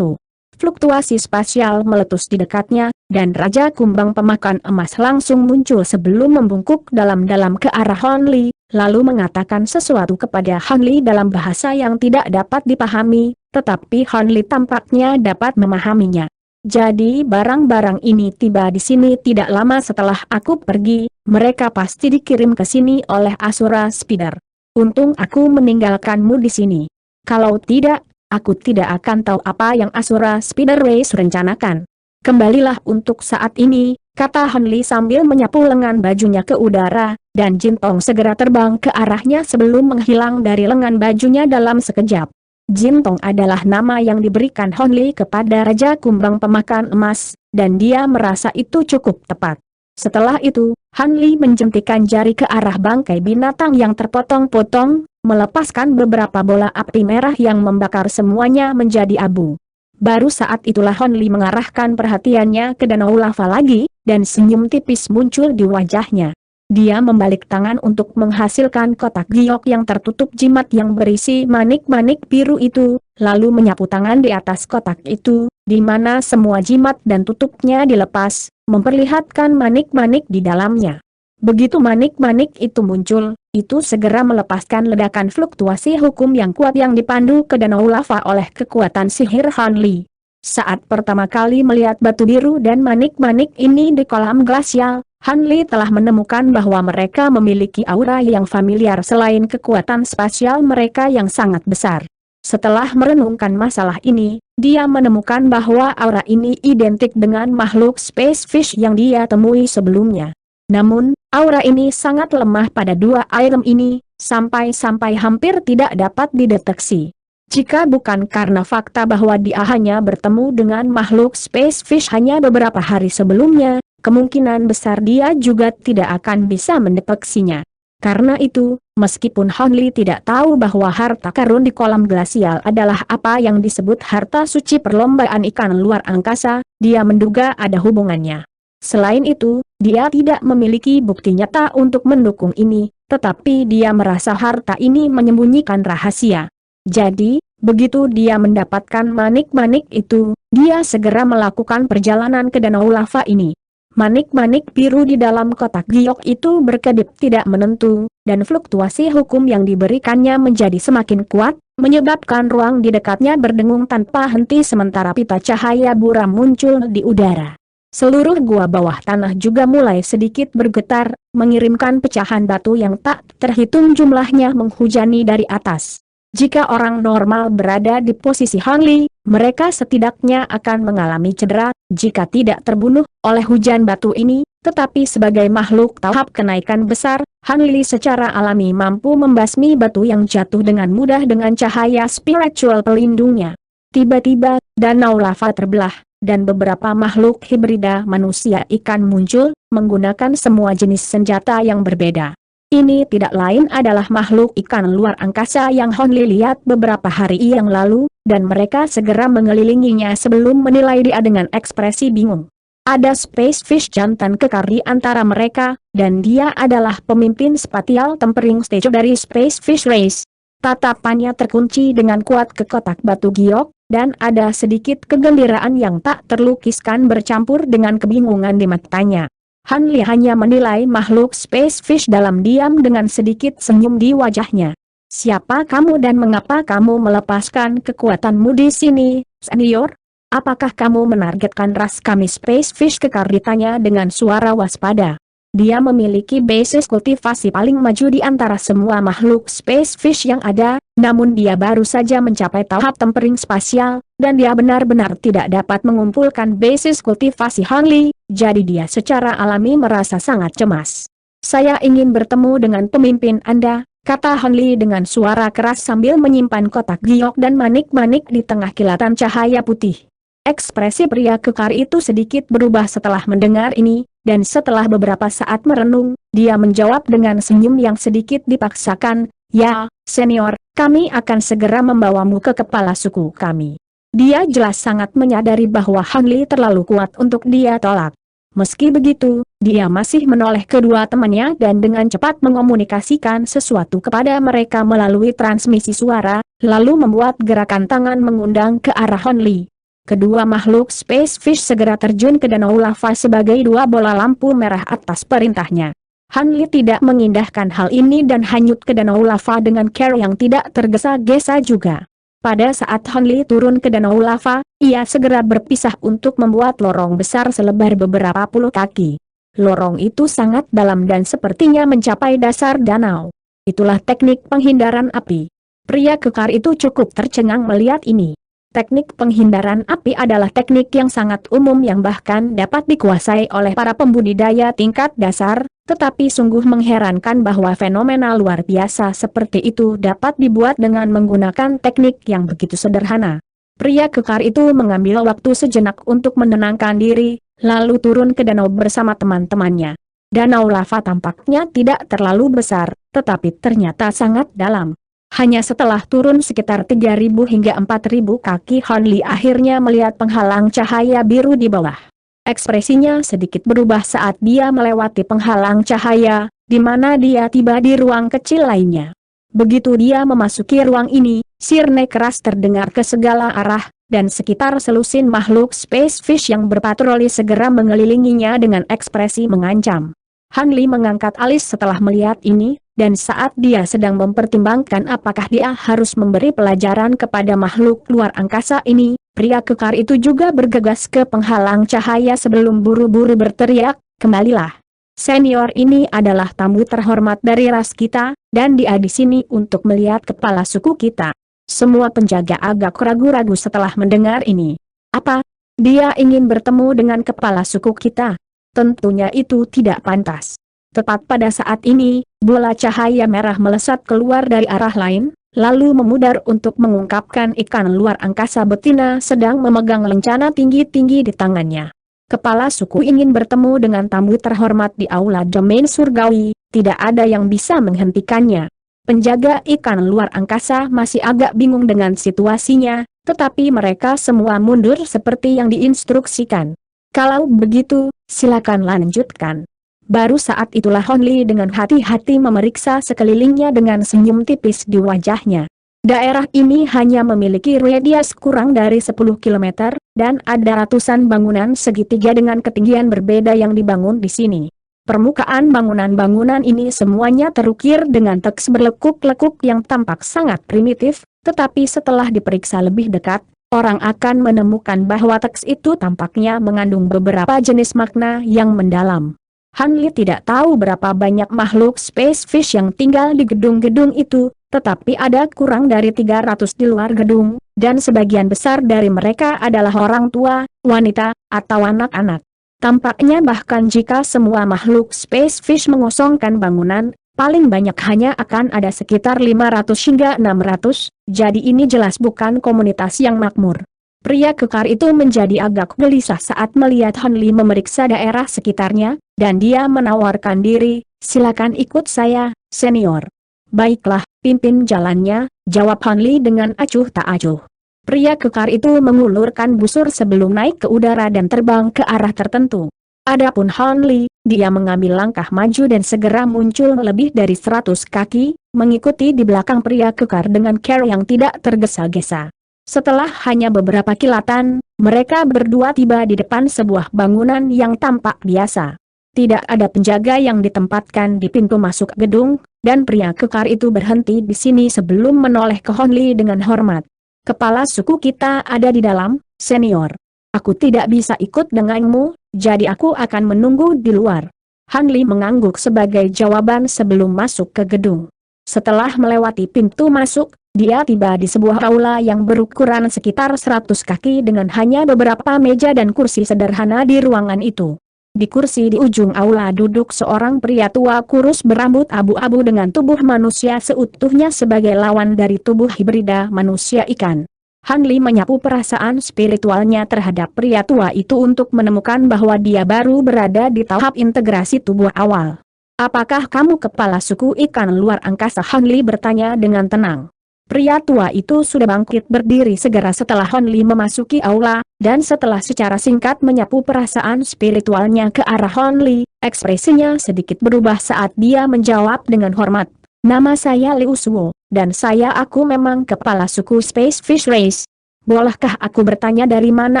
Fluktuasi spasial meletus di dekatnya, dan Raja Kumbang Pemakan Emas langsung muncul sebelum membungkuk dalam-dalam ke arah Han Li, lalu mengatakan sesuatu kepada Han Li dalam bahasa yang tidak dapat dipahami, tetapi Han Li tampaknya dapat memahaminya. Jadi barang-barang ini tiba di sini tidak lama setelah aku pergi, mereka pasti dikirim ke sini oleh Asura Spider. Untung aku meninggalkanmu di sini. Kalau tidak, aku tidak akan tahu apa yang Asura Spider Race rencanakan. Kembalilah untuk saat ini, kata Han Li sambil menyapu lengan bajunya ke udara, dan Jin Tong segera terbang ke arahnya sebelum menghilang dari lengan bajunya dalam sekejap. Jin Tong adalah nama yang diberikan Hon Li kepada Raja Kumbang Pemakan Emas, dan dia merasa itu cukup tepat. Setelah itu, Han Li menjentikan jari ke arah bangkai binatang yang terpotong-potong, melepaskan beberapa bola api merah yang membakar semuanya menjadi abu. Baru saat itulah Hon Li mengarahkan perhatiannya ke danau lava lagi, dan senyum tipis muncul di wajahnya. Dia membalik tangan untuk menghasilkan kotak giok yang tertutup jimat yang berisi manik-manik biru itu, lalu menyapu tangan di atas kotak itu, di mana semua jimat dan tutupnya dilepas, memperlihatkan manik-manik di dalamnya. Begitu manik-manik itu muncul, itu segera melepaskan ledakan fluktuasi hukum yang kuat yang dipandu ke danau lava oleh kekuatan sihir Han Li. Saat pertama kali melihat batu biru dan manik-manik ini di kolam glasial, Han Li telah menemukan bahwa mereka memiliki aura yang familiar selain kekuatan spasial mereka yang sangat besar. Setelah merenungkan masalah ini, dia menemukan bahwa aura ini identik dengan makhluk Space Fish yang dia temui sebelumnya. Namun, aura ini sangat lemah pada dua item ini, sampai hampir tidak dapat dideteksi. Jika bukan karena fakta bahwa dia hanya bertemu dengan makhluk Space Fish hanya beberapa hari sebelumnya, kemungkinan besar dia juga tidak akan bisa mendeteksinya. Karena itu, meskipun Han Li tidak tahu bahwa harta karun di kolam glasial adalah apa yang disebut harta suci perlombaan ikan luar angkasa, dia menduga ada hubungannya. Selain itu, dia tidak memiliki bukti nyata untuk mendukung ini, tetapi dia merasa harta ini menyembunyikan rahasia. Jadi, begitu dia mendapatkan manik-manik itu, dia segera melakukan perjalanan ke danau lava ini. Manik-manik biru di dalam kotak giok itu berkedip tidak menentu, dan fluktuasi hukum yang diberikannya menjadi semakin kuat, menyebabkan ruang di dekatnya berdengung tanpa henti sementara pipa cahaya buram muncul di udara. Seluruh gua bawah tanah juga mulai sedikit bergetar, mengirimkan pecahan batu yang tak terhitung jumlahnya menghujani dari atas. Jika orang normal berada di posisi Han Li, mereka setidaknya akan mengalami cedera, jika tidak terbunuh oleh hujan batu ini, tetapi sebagai makhluk tahap kenaikan besar, Han Li secara alami mampu membasmi batu yang jatuh dengan mudah dengan cahaya spiritual pelindungnya. Tiba-tiba, danau lava terbelah, dan beberapa makhluk hibrida manusia ikan muncul, menggunakan semua jenis senjata yang berbeda. Ini tidak lain adalah makhluk ikan luar angkasa yang Han Li lihat beberapa hari yang lalu, dan mereka segera mengelilinginya sebelum menilai dia dengan ekspresi bingung. Ada space fish jantan kekar di antara mereka, dan dia adalah pemimpin spatial tempering stage dari space fish race. Tatapannya terkunci dengan kuat ke kotak batu giok, dan ada sedikit kegembiraan yang tak terlukiskan bercampur dengan kebingungan di matanya. Han Li hanya menilai makhluk space fish dalam diam dengan sedikit senyum di wajahnya. Siapa kamu dan mengapa kamu melepaskan kekuatanmu di sini, senior? Apakah kamu menargetkan ras kami space fish kekar, ditanya dengan suara waspada. Dia memiliki basis kultivasi paling maju di antara semua makhluk space fish yang ada, namun dia baru saja mencapai tahap tempering spasial, dan dia benar-benar tidak dapat mengumpulkan basis kultivasi Han Li, jadi dia secara alami merasa sangat cemas. Saya ingin bertemu dengan pemimpin Anda, kata Han Li dengan suara keras sambil menyimpan kotak giok dan manik-manik di tengah kilatan cahaya putih. Ekspresi pria kekar itu sedikit berubah setelah mendengar ini, dan setelah beberapa saat merenung, dia menjawab dengan senyum yang sedikit dipaksakan, "Ya, senior, kami akan segera membawamu ke kepala suku kami." Dia jelas sangat menyadari bahwa Han Li terlalu kuat untuk dia tolak. Meski begitu, dia masih menoleh kedua temannya dan dengan cepat mengomunikasikan sesuatu kepada mereka melalui transmisi suara, lalu membuat gerakan tangan mengundang ke arah Han Li. Kedua makhluk space fish segera terjun ke danau lava sebagai dua bola lampu merah atas perintahnya. Han Li tidak mengindahkan hal ini dan hanyut ke danau lava dengan cara yang tidak tergesa-gesa juga. Pada saat Han Li turun ke danau lava, ia segera berpisah untuk membuat lorong besar selebar beberapa puluh kaki. Lorong itu sangat dalam dan sepertinya mencapai dasar danau. Itulah teknik penghindaran api. Pria kekar itu cukup tercengang melihat ini. Teknik penghindaran api adalah teknik yang sangat umum yang bahkan dapat dikuasai oleh para pembudidaya tingkat dasar, tetapi sungguh mengherankan bahwa fenomena luar biasa seperti itu dapat dibuat dengan menggunakan teknik yang begitu sederhana. Pria kekar itu mengambil waktu sejenak untuk menenangkan diri, lalu turun ke danau bersama teman-temannya. Danau lava tampaknya tidak terlalu besar, tetapi ternyata sangat dalam. Hanya setelah turun sekitar 3.000 hingga 4.000 kaki Han Li akhirnya melihat penghalang cahaya biru di bawah. Ekspresinya sedikit berubah saat dia melewati penghalang cahaya, di mana dia tiba di ruang kecil lainnya. Begitu dia memasuki ruang ini, sirne keras terdengar ke segala arah, dan sekitar selusin makhluk space fish yang berpatroli segera mengelilinginya dengan ekspresi mengancam. Han Li mengangkat alis setelah melihat ini, dan saat dia sedang mempertimbangkan apakah dia harus memberi pelajaran kepada makhluk luar angkasa ini, pria kekar itu juga bergegas ke penghalang cahaya sebelum buru-buru berteriak, "Kembalilah. Senior ini adalah tamu terhormat dari ras kita, dan dia di sini untuk melihat kepala suku kita." Semua penjaga agak ragu-ragu setelah mendengar ini. Apa? Dia ingin bertemu dengan kepala suku kita? Tentunya itu tidak pantas. Tepat pada saat ini, bola cahaya merah melesat keluar dari arah lain, lalu memudar untuk mengungkapkan ikan luar angkasa betina sedang memegang lencana tinggi-tinggi di tangannya. Kepala suku ingin bertemu dengan tamu terhormat di aula domain surgawi, tidak ada yang bisa menghentikannya. Penjaga ikan luar angkasa masih agak bingung dengan situasinya, tetapi mereka semua mundur seperti yang diinstruksikan. Kalau begitu, silakan lanjutkan. Baru saat itulah Hon Li dengan hati-hati memeriksa sekelilingnya dengan senyum tipis di wajahnya. Daerah ini hanya memiliki radius kurang dari 10 km, dan ada ratusan bangunan segitiga dengan ketinggian berbeda yang dibangun di sini. Permukaan bangunan-bangunan ini semuanya terukir dengan teks berlekuk-lekuk yang tampak sangat primitif, tetapi setelah diperiksa lebih dekat, orang akan menemukan bahwa teks itu tampaknya mengandung beberapa jenis makna yang mendalam. Han Li tidak tahu berapa banyak makhluk space fish yang tinggal di gedung-gedung itu, tetapi ada kurang dari 300 di luar gedung, dan sebagian besar dari mereka adalah orang tua, wanita, atau anak-anak. Tampaknya bahkan jika semua makhluk space fish mengosongkan bangunan, paling banyak hanya akan ada sekitar 500 hingga 600, jadi ini jelas bukan komunitas yang makmur. Pria kekar itu menjadi agak gelisah saat melihat Han Li memeriksa daerah sekitarnya, dan dia menawarkan diri, silakan ikut saya, senior. Baiklah, pimpin jalannya, jawab Han Li dengan acuh tak acuh. Pria kekar itu mengulurkan busur sebelum naik ke udara dan terbang ke arah tertentu. Adapun Han Li, dia mengambil langkah maju dan segera muncul lebih dari 100 kaki, mengikuti di belakang pria kekar dengan cara yang tidak tergesa-gesa. Setelah hanya beberapa kilatan, mereka berdua tiba di depan sebuah bangunan yang tampak biasa. Tidak ada penjaga yang ditempatkan di pintu masuk gedung, dan pria kekar itu berhenti di sini sebelum menoleh ke Hon Li dengan hormat. Kepala suku kita ada di dalam, senior. Aku tidak bisa ikut denganmu, jadi aku akan menunggu di luar. Han Li mengangguk sebagai jawaban sebelum masuk ke gedung. Setelah melewati pintu masuk, dia tiba di sebuah aula yang berukuran sekitar 100 kaki dengan hanya beberapa meja dan kursi sederhana di ruangan itu. Di kursi di ujung aula duduk seorang pria tua kurus berambut abu-abu dengan tubuh manusia seutuhnya sebagai lawan dari tubuh hibrida manusia ikan. Han Li menyapu perasaan spiritualnya terhadap pria tua itu untuk menemukan bahwa dia baru berada di tahap integrasi tubuh awal. Apakah kamu kepala suku ikan luar angkasa? Han Li bertanya dengan tenang. Pria tua itu sudah bangkit berdiri segera setelah Hon Li memasuki aula, dan setelah secara singkat menyapu perasaan spiritualnya ke arah Hon Li, ekspresinya sedikit berubah saat dia menjawab dengan hormat. Nama saya Liu Suo, dan aku memang kepala suku Space Fish Race. Bolehkah aku bertanya dari mana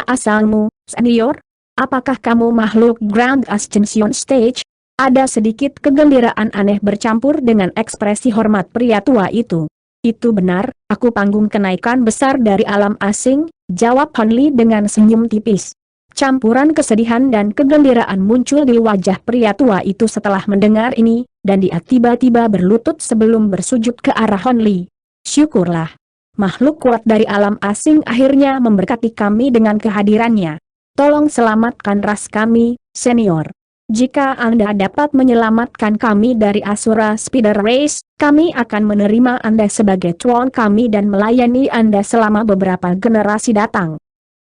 asalmu, senior? Apakah kamu makhluk Grand Ascension Stage? Ada sedikit kegembiraan aneh bercampur dengan ekspresi hormat pria tua itu. Itu benar, aku panggung kenaikan besar dari alam asing, jawab Han Li dengan senyum tipis. Campuran kesedihan dan kegembiraan muncul di wajah pria tua itu setelah mendengar ini, dan dia tiba-tiba berlutut sebelum bersujud ke arah Han Li. Syukurlah. Makhluk kuat dari alam asing akhirnya memberkati kami dengan kehadirannya. Tolong selamatkan ras kami, senior. Jika Anda dapat menyelamatkan kami dari Asura Spider Race, kami akan menerima Anda sebagai tuan kami dan melayani Anda selama beberapa generasi datang.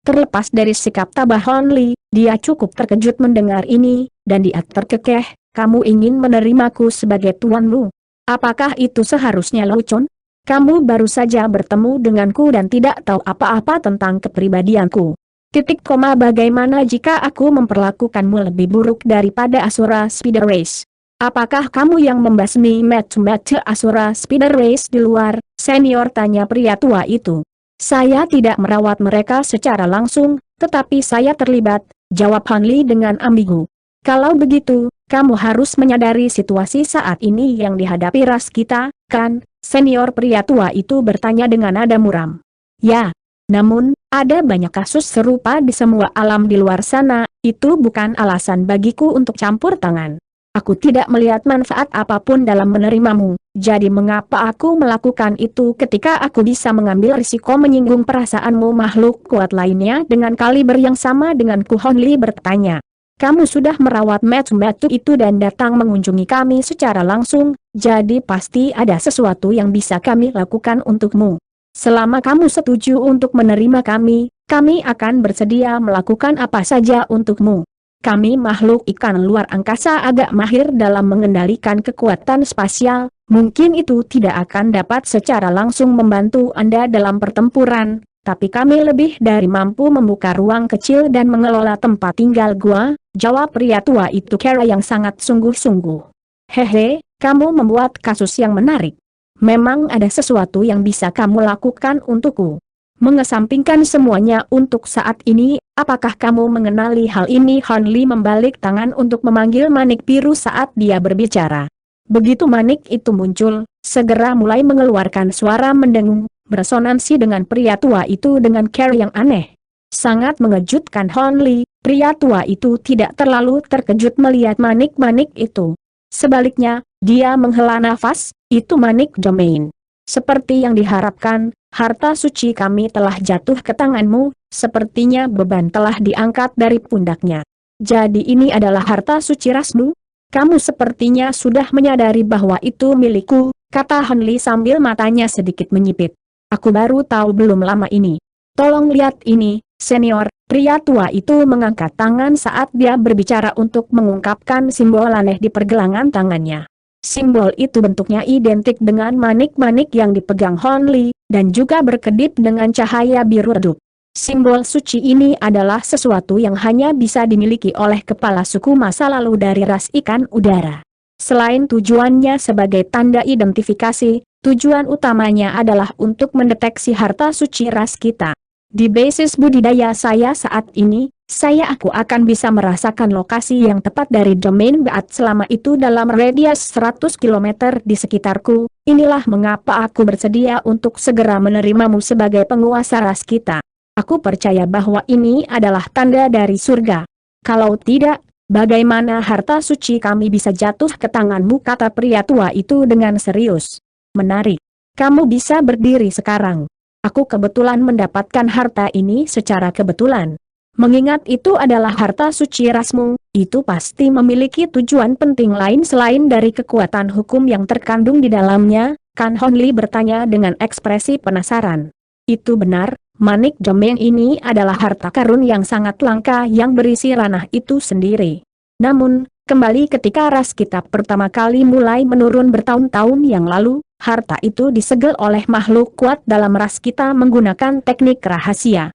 Terlepas dari sikap tabah Hon Li, dia cukup terkejut mendengar ini, dan dia terkekeh, kamu ingin menerimaku sebagai tuanmu? Apakah itu seharusnya Lucon? Kamu baru saja bertemu denganku dan tidak tahu apa-apa tentang kepribadianku. Bagaimana jika aku memperlakukanmu lebih buruk daripada Asura Spider Race? Apakah kamu yang membasmi mata-mata Asura Spider Race di luar, senior? Tanya pria tua itu. Saya tidak merawat mereka secara langsung, tetapi saya terlibat, jawab Han Li dengan ambigu. Kalau begitu, kamu harus menyadari situasi saat ini yang dihadapi ras kita, kan, senior? Pria tua itu bertanya dengan nada muram. Ya. Namun, ada banyak kasus serupa di semua alam di luar sana, itu bukan alasan bagiku untuk campur tangan. Aku tidak melihat manfaat apapun dalam menerimamu, jadi mengapa aku melakukan itu ketika aku bisa mengambil risiko menyinggung perasaanmu? Makhluk kuat lainnya dengan kaliber yang sama denganku, Hon Li bertanya. Kamu sudah merawat matu-matu itu dan datang mengunjungi kami secara langsung, jadi pasti ada sesuatu yang bisa kami lakukan untukmu. Selama kamu setuju untuk menerima kami akan bersedia melakukan apa saja untukmu. kami makhluk ikan luar angkasa agak mahir dalam mengendalikan kekuatan spasial, mungkin itu tidak akan dapat secara langsung membantu Anda dalam pertempuran, tapi kami lebih dari mampu membuka ruang kecil dan mengelola tempat tinggal gua, jawab pria tua itu cara yang sangat sungguh-sungguh. Hehe, kamu membuat kasus yang menarik. Memang ada sesuatu yang bisa kamu lakukan untukku. Mengesampingkan semuanya untuk saat ini, apakah kamu mengenali hal ini? Han Li membalik tangan untuk memanggil Manik Biru saat dia berbicara. Begitu Manik itu muncul, segera mulai mengeluarkan suara mendengung, beresonansi dengan pria tua itu dengan cara yang aneh. Sangat mengejutkan Han Li, pria tua itu tidak terlalu terkejut melihat Manik-Manik itu. Sebaliknya, dia menghela nafas, itu Manik Domain. Seperti yang diharapkan, harta suci kami telah jatuh ke tanganmu, sepertinya beban telah diangkat dari pundaknya. Jadi ini adalah harta suci rasmu? Kamu sepertinya sudah menyadari bahwa itu milikku, kata Han Li sambil matanya sedikit menyipit. Aku baru tahu belum lama ini. Tolong lihat ini, senior, pria tua itu mengangkat tangan saat dia berbicara untuk mengungkapkan simbol aneh di pergelangan tangannya. Simbol itu bentuknya identik dengan manik-manik yang dipegang Han Li, dan juga berkedip dengan cahaya biru redup. Simbol suci ini adalah sesuatu yang hanya bisa dimiliki oleh kepala suku masa lalu dari ras ikan udara. Selain tujuannya sebagai tanda identifikasi, tujuan utamanya adalah untuk mendeteksi harta suci ras kita. Di basis budidaya saya saat ini, aku akan bisa merasakan lokasi yang tepat dari domain Beat selama itu dalam radius 100 km di sekitarku. Inilah mengapa aku bersedia untuk segera menerimamu sebagai penguasa ras kita. Aku percaya bahwa ini adalah tanda dari surga. Kalau tidak, bagaimana harta suci kami bisa jatuh ke tanganmu, kata pria tua itu dengan serius. Menarik. Kamu bisa berdiri sekarang. Aku kebetulan mendapatkan harta ini secara kebetulan. Mengingat itu adalah harta suci rasmu, itu pasti memiliki tujuan penting lain selain dari kekuatan hukum yang terkandung di dalamnya, kan? Han Li bertanya dengan ekspresi penasaran. Itu benar, Manik Domain ini adalah harta karun yang sangat langka yang berisi ranah itu sendiri. Namun, kembali ketika ras kita pertama kali mulai menurun bertahun-tahun yang lalu, harta itu disegel oleh makhluk kuat dalam ras kita menggunakan teknik rahasia.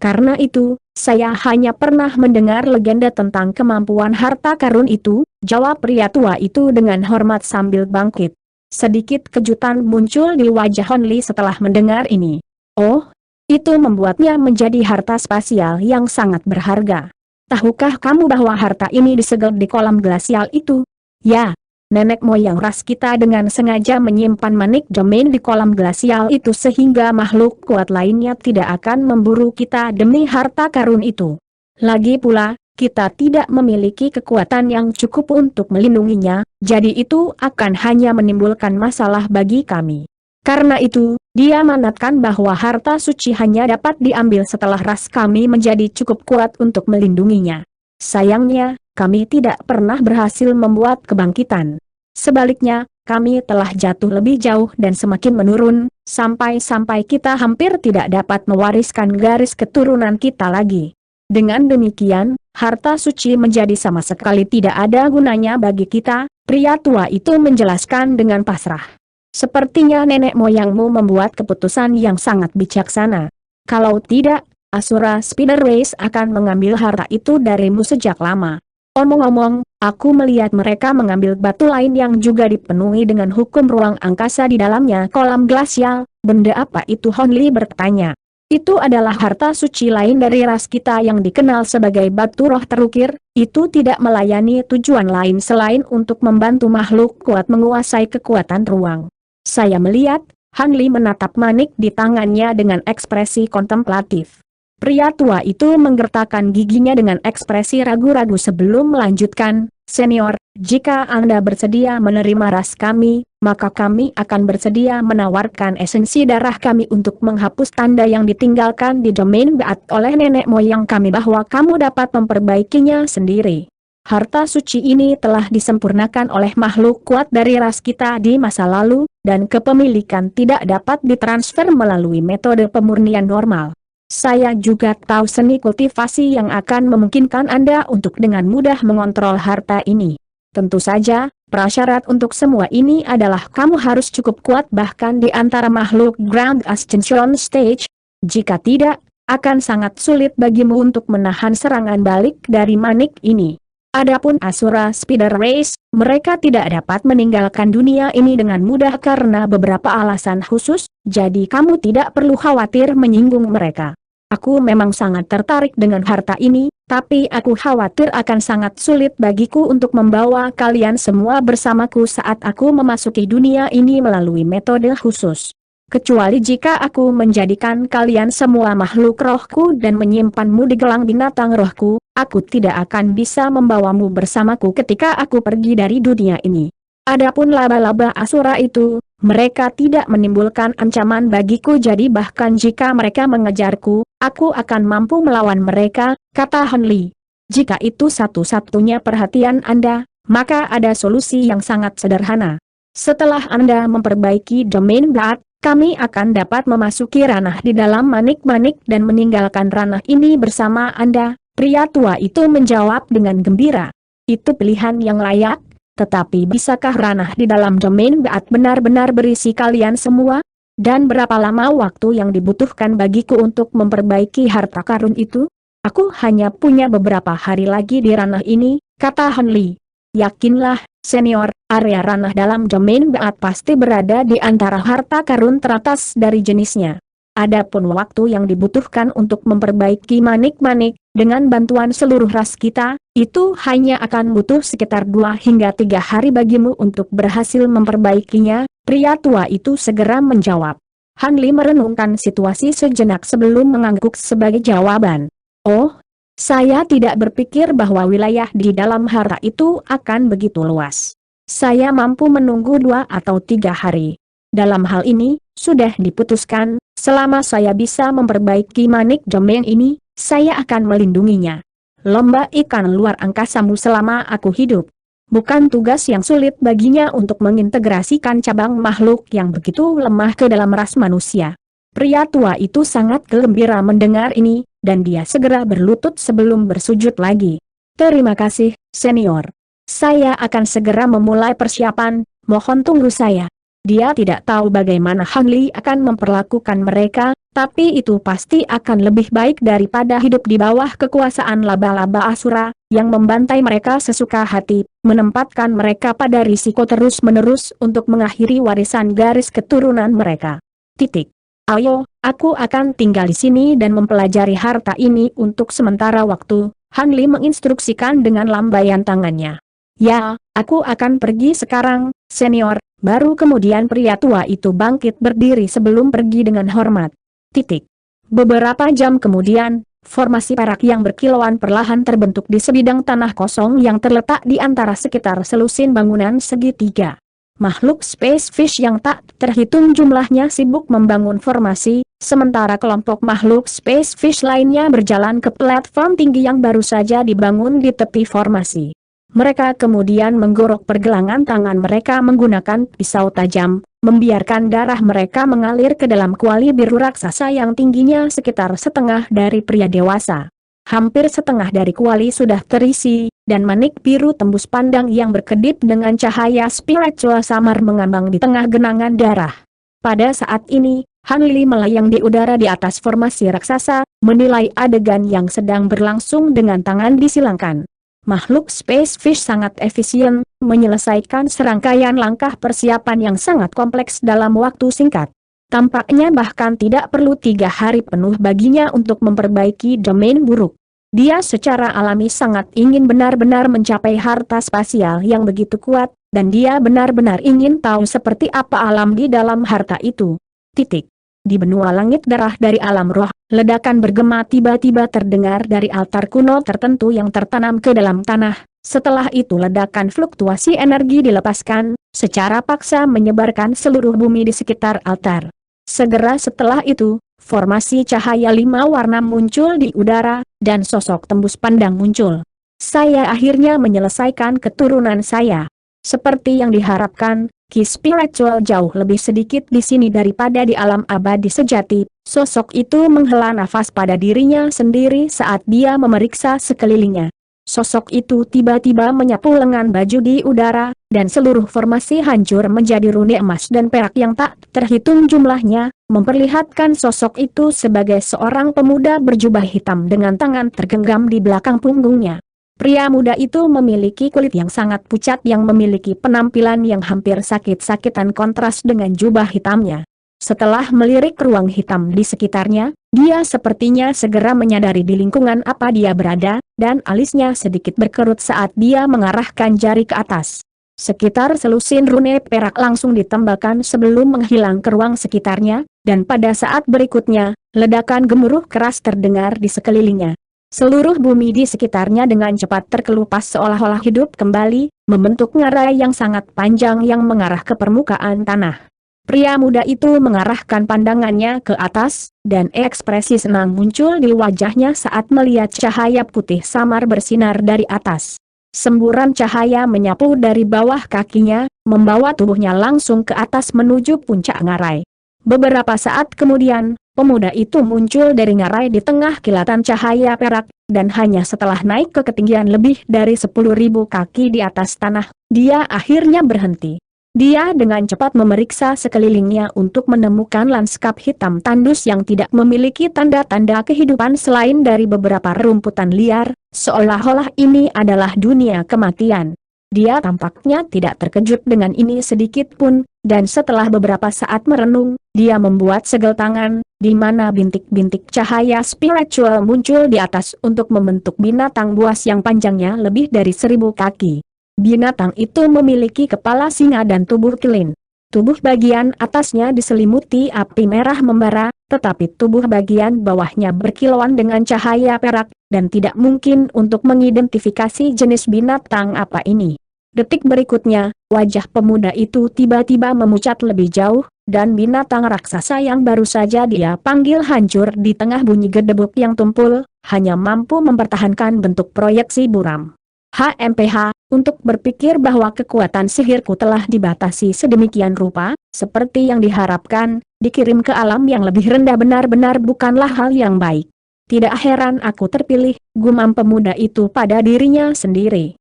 Karena itu, saya hanya pernah mendengar legenda tentang kemampuan harta karun itu, jawab pria tua itu dengan hormat sambil bangkit. Sedikit kejutan muncul di wajah Han Li setelah mendengar ini. Oh, itu membuatnya menjadi harta spasial yang sangat berharga. Tahukah kamu bahwa harta ini disegel di kolam glasial itu? Ya. Nenek moyang ras kita dengan sengaja menyimpan manik domain di kolam glasial itu sehingga makhluk kuat lainnya tidak akan memburu kita demi harta karun itu. Lagi pula, kita tidak memiliki kekuatan yang cukup untuk melindunginya, jadi itu akan hanya menimbulkan masalah bagi kami. Karena itu, dia manatkan bahwa harta suci hanya dapat diambil setelah ras kami menjadi cukup kuat untuk melindunginya. Sayangnya, kami tidak pernah berhasil membuat kebangkitan. Sebaliknya, kami telah jatuh lebih jauh dan semakin menurun, sampai-sampai kita hampir tidak dapat mewariskan garis keturunan kita lagi. Dengan demikian, harta suci menjadi sama sekali tidak ada gunanya bagi kita, pria tua itu menjelaskan dengan pasrah. Sepertinya nenek moyangmu membuat keputusan yang sangat bijaksana. Kalau tidak, Asura Spider Race akan mengambil harta itu darimu sejak lama. Omong-omong, aku melihat mereka mengambil batu lain yang juga dipenuhi dengan hukum ruang angkasa di dalamnya kolam glasial. Benda apa itu? Han Li bertanya. Itu adalah harta suci lain dari ras kita yang dikenal sebagai batu roh terukir. Itu tidak melayani tujuan lain selain untuk membantu makhluk kuat menguasai kekuatan ruang. Saya melihat, Han Li menatap manik di tangannya dengan ekspresi kontemplatif. Pria tua itu menggertakkan giginya dengan ekspresi ragu-ragu sebelum melanjutkan, senior, jika Anda bersedia menerima ras kami, maka kami akan bersedia menawarkan esensi darah kami untuk menghapus tanda yang ditinggalkan di domain Beat oleh nenek moyang kami bahwa kamu dapat memperbaikinya sendiri. Harta suci ini telah disempurnakan oleh makhluk kuat dari ras kita di masa lalu, dan kepemilikan tidak dapat ditransfer melalui metode pemurnian normal. Saya juga tahu seni kultivasi yang akan memungkinkan Anda untuk dengan mudah mengontrol harta ini. Tentu saja, prasyarat untuk semua ini adalah kamu harus cukup kuat bahkan di antara makhluk Grand Ascension Stage. Jika tidak, akan sangat sulit bagimu untuk menahan serangan balik dari Manik ini. Adapun Asura Spider Race, mereka tidak dapat meninggalkan dunia ini dengan mudah karena beberapa alasan khusus, jadi kamu tidak perlu khawatir menyinggung mereka. Aku memang sangat tertarik dengan harta ini, tapi aku khawatir akan sangat sulit bagiku untuk membawa kalian semua bersamaku saat aku memasuki dunia ini melalui metode khusus. Kecuali jika aku menjadikan kalian semua makhluk rohku dan menyimpanmu di gelang binatang rohku, aku tidak akan bisa membawamu bersamaku ketika aku pergi dari dunia ini. Adapun laba-laba Asura itu, mereka tidak menimbulkan ancaman bagiku jadi bahkan jika mereka mengejarku, aku akan mampu melawan mereka, kata Han Li. Jika itu satu-satunya perhatian Anda, maka ada solusi yang sangat sederhana. Setelah Anda memperbaiki domain Blood, kami akan dapat memasuki ranah di dalam manik-manik dan meninggalkan ranah ini bersama Anda. Pria tua itu menjawab dengan gembira. Itu pilihan yang layak, tetapi bisakah ranah di dalam domain Blood benar-benar berisi kalian semua? Dan berapa lama waktu yang dibutuhkan bagiku untuk memperbaiki harta karun itu? Aku hanya punya beberapa hari lagi di ranah ini, kata Han Li. Yakinlah, senior, area ranah dalam domain Blood pasti berada di antara harta karun teratas dari jenisnya. Adapun waktu yang dibutuhkan untuk memperbaiki manik-manik, dengan bantuan seluruh ras kita, itu hanya akan butuh sekitar 2 hingga 3 hari bagimu untuk berhasil memperbaikinya, pria tua itu segera menjawab. Han Li merenungkan situasi sejenak sebelum mengangguk sebagai jawaban. Oh, saya tidak berpikir bahwa wilayah di dalam harta itu akan begitu luas. Saya mampu menunggu 2 atau 3 hari. Dalam hal ini, sudah diputuskan, selama saya bisa memperbaiki manik domain ini, saya akan melindunginya. Lomba ikan luar angkasamu selama aku hidup. Bukan tugas yang sulit baginya untuk mengintegrasikan cabang makhluk yang begitu lemah ke dalam ras manusia. Pria tua itu sangat gembira mendengar ini, dan dia segera berlutut sebelum bersujud lagi. Terima kasih, senior. Saya akan segera memulai persiapan, mohon tunggu saya. Dia tidak tahu bagaimana Han Li akan memperlakukan mereka, tapi itu pasti akan lebih baik daripada hidup di bawah kekuasaan laba-laba Asura, yang membantai mereka sesuka hati, menempatkan mereka pada risiko terus-menerus untuk mengakhiri warisan garis keturunan mereka. Titik. Ayo, aku akan tinggal di sini dan mempelajari harta ini untuk sementara waktu, Han Li menginstruksikan dengan lambaian tangannya. Ya, aku akan pergi sekarang, senior. Baru kemudian pria tua itu bangkit berdiri sebelum pergi dengan hormat. Titik. Beberapa jam kemudian, formasi perak yang berkilauan perlahan terbentuk di sebidang tanah kosong yang terletak di antara sekitar selusin bangunan segitiga. Makhluk Space Fish yang tak terhitung jumlahnya sibuk membangun formasi, sementara kelompok makhluk Space Fish lainnya berjalan ke platform tinggi yang baru saja dibangun di tepi formasi. Mereka kemudian menggorok pergelangan tangan mereka menggunakan pisau tajam, membiarkan darah mereka mengalir ke dalam kuali biru raksasa yang tingginya sekitar setengah dari pria dewasa. Hampir setengah dari kuali sudah terisi, dan manik biru tembus pandang yang berkedip dengan cahaya spiritual samar mengambang di tengah genangan darah. Pada saat ini, Han Li melayang di udara di atas formasi raksasa, menilai adegan yang sedang berlangsung dengan tangan disilangkan. Makhluk Space Fish sangat efisien, menyelesaikan serangkaian langkah persiapan yang sangat kompleks dalam waktu singkat. Tampaknya bahkan tidak perlu 3 hari penuh baginya untuk memperbaiki domain buruk. Dia secara alami sangat ingin benar-benar mencapai harta spasial yang begitu kuat, dan dia benar-benar ingin tahu seperti apa alam di dalam harta itu. Titik. Di benua langit darah dari alam roh, ledakan bergema tiba-tiba terdengar dari altar kuno tertentu yang tertanam ke dalam tanah. Setelah itu ledakan fluktuasi energi dilepaskan, secara paksa menyebarkan seluruh bumi di sekitar altar. Segera setelah itu, formasi cahaya 5 warna muncul di udara, dan sosok tembus pandang muncul. Saya akhirnya menyelesaikan keturunan saya. Seperti yang diharapkan, Ki spiritual jauh lebih sedikit di sini daripada di alam abadi sejati. Sosok itu menghela nafas pada dirinya sendiri saat dia memeriksa sekelilingnya. Sosok itu tiba-tiba menyapu lengan baju di udara, dan seluruh formasi hancur menjadi rune emas dan perak yang tak terhitung jumlahnya, memperlihatkan sosok itu sebagai seorang pemuda berjubah hitam dengan tangan tergenggam di belakang punggungnya. Pria muda itu memiliki kulit yang sangat pucat yang memiliki penampilan yang hampir sakit-sakitan kontras dengan jubah hitamnya. Setelah melirik ruang hitam di sekitarnya, dia sepertinya segera menyadari di lingkungan apa dia berada, dan alisnya sedikit berkerut saat dia mengarahkan jari ke atas. Sekitar selusin rune perak langsung ditembakkan sebelum menghilang ke ruang sekitarnya, dan pada saat berikutnya, ledakan gemuruh keras terdengar di sekelilingnya. Seluruh bumi di sekitarnya dengan cepat terkelupas seolah-olah hidup kembali, membentuk ngarai yang sangat panjang yang mengarah ke permukaan tanah. Pria muda itu mengarahkan pandangannya ke atas, dan ekspresi senang muncul di wajahnya saat melihat cahaya putih samar bersinar dari atas. Semburan cahaya menyapu dari bawah kakinya, membawa tubuhnya langsung ke atas menuju puncak ngarai. Beberapa saat kemudian, pemuda itu muncul dari ngarai di tengah kilatan cahaya perak, dan hanya setelah naik ke ketinggian lebih dari 10.000 kaki di atas tanah, dia akhirnya berhenti. Dia dengan cepat memeriksa sekelilingnya untuk menemukan lanskap hitam tandus yang tidak memiliki tanda-tanda kehidupan selain dari beberapa rumputan liar, seolah-olah ini adalah dunia kematian. Dia tampaknya tidak terkejut dengan ini sedikit pun, dan setelah beberapa saat merenung, dia membuat segel tangan, di mana bintik-bintik cahaya spiritual muncul di atas untuk membentuk binatang buas yang panjangnya lebih dari 1000 kaki. Binatang itu memiliki kepala singa dan tubuh kelin. Tubuh bagian atasnya diselimuti api merah membara, tetapi tubuh bagian bawahnya berkilauan dengan cahaya perak, dan tidak mungkin untuk mengidentifikasi jenis binatang apa ini. Detik berikutnya, wajah pemuda itu tiba-tiba memucat lebih jauh, dan binatang raksasa yang baru saja dia panggil hancur di tengah bunyi gedebuk yang tumpul, hanya mampu mempertahankan bentuk proyeksi buram. HMPH, untuk berpikir bahwa kekuatan sihirku telah dibatasi sedemikian rupa, seperti yang diharapkan, dikirim ke alam yang lebih rendah benar-benar bukanlah hal yang baik. Tidak heran aku terpilih, gumam pemuda itu pada dirinya sendiri.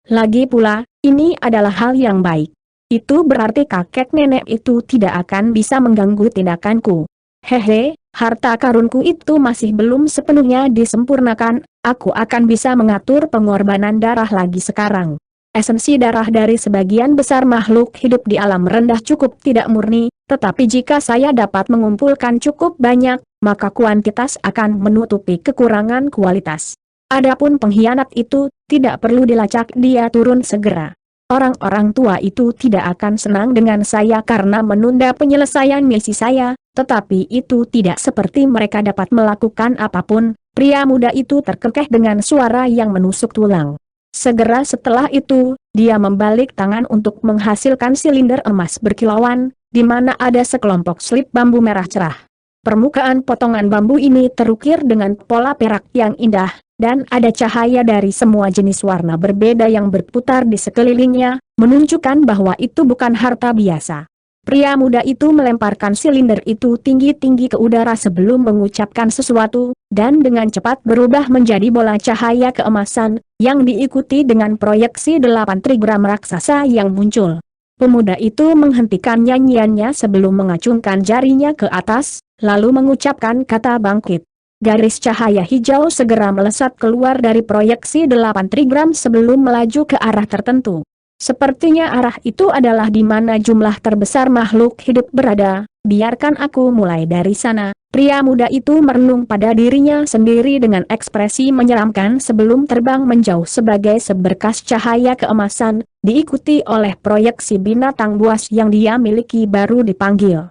Lagi pula, ini adalah hal yang baik. Itu berarti kakek nenek itu tidak akan bisa mengganggu tindakanku. Hehe, harta karunku itu masih belum sepenuhnya disempurnakan, aku akan bisa mengatur pengorbanan darah lagi sekarang. Esensi darah dari sebagian besar makhluk hidup di alam rendah cukup tidak murni, tetapi jika saya dapat mengumpulkan cukup banyak, maka kuantitas akan menutupi kekurangan kualitas. Adapun pengkhianat itu, tidak perlu dilacak, dia turun segera. Orang-orang tua itu tidak akan senang dengan saya karena menunda penyelesaian misi saya, tetapi itu tidak seperti mereka dapat melakukan apapun. Pria muda itu terkekeh dengan suara yang menusuk tulang. Segera setelah itu, dia membalik tangan untuk menghasilkan silinder emas berkilauan, di mana ada sekelompok slip bambu merah cerah. Permukaan potongan bambu ini terukir dengan pola perak yang indah, dan ada cahaya dari semua jenis warna berbeda yang berputar di sekelilingnya, menunjukkan bahwa itu bukan harta biasa. Pria muda itu melemparkan silinder itu tinggi-tinggi ke udara sebelum mengucapkan sesuatu, dan dengan cepat berubah menjadi bola cahaya keemasan, yang diikuti dengan proyeksi 8 trigram raksasa yang muncul. Pemuda itu menghentikan nyanyiannya sebelum mengacungkan jarinya ke atas, lalu mengucapkan kata bangkit. Garis cahaya hijau segera melesat keluar dari proyeksi 8 trigram sebelum melaju ke arah tertentu. Sepertinya arah itu adalah di mana jumlah terbesar makhluk hidup berada, biarkan aku mulai dari sana. Pria muda itu merenung pada dirinya sendiri dengan ekspresi menyeramkan sebelum terbang menjauh sebagai seberkas cahaya keemasan, diikuti oleh proyeksi binatang buas yang dia miliki baru dipanggil.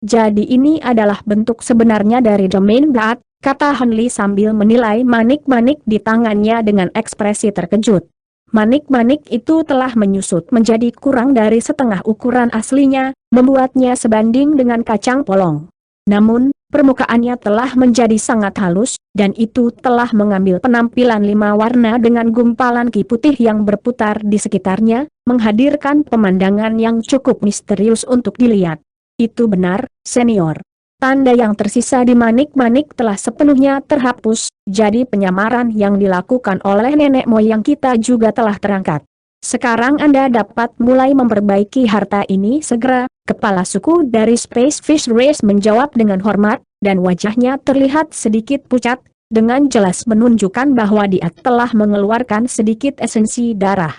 Jadi ini adalah bentuk sebenarnya dari domain Blood, kata Henley sambil menilai manik-manik di tangannya dengan ekspresi terkejut. Manik-manik itu telah menyusut menjadi kurang dari setengah ukuran aslinya, membuatnya sebanding dengan kacang polong. Namun, Permukaannya telah menjadi sangat halus, dan itu telah mengambil penampilan 5 warna dengan gumpalan ki putih yang berputar di sekitarnya, menghadirkan pemandangan yang cukup misterius untuk dilihat. Itu benar, senior. Tanda yang tersisa di manik-manik telah sepenuhnya terhapus, jadi penyamaran yang dilakukan oleh nenek moyang kita juga telah terangkat. Sekarang Anda dapat mulai memperbaiki harta ini segera. Kepala suku dari Space Fish Race menjawab dengan hormat, dan wajahnya terlihat sedikit pucat, dengan jelas menunjukkan bahwa dia telah mengeluarkan sedikit esensi darah.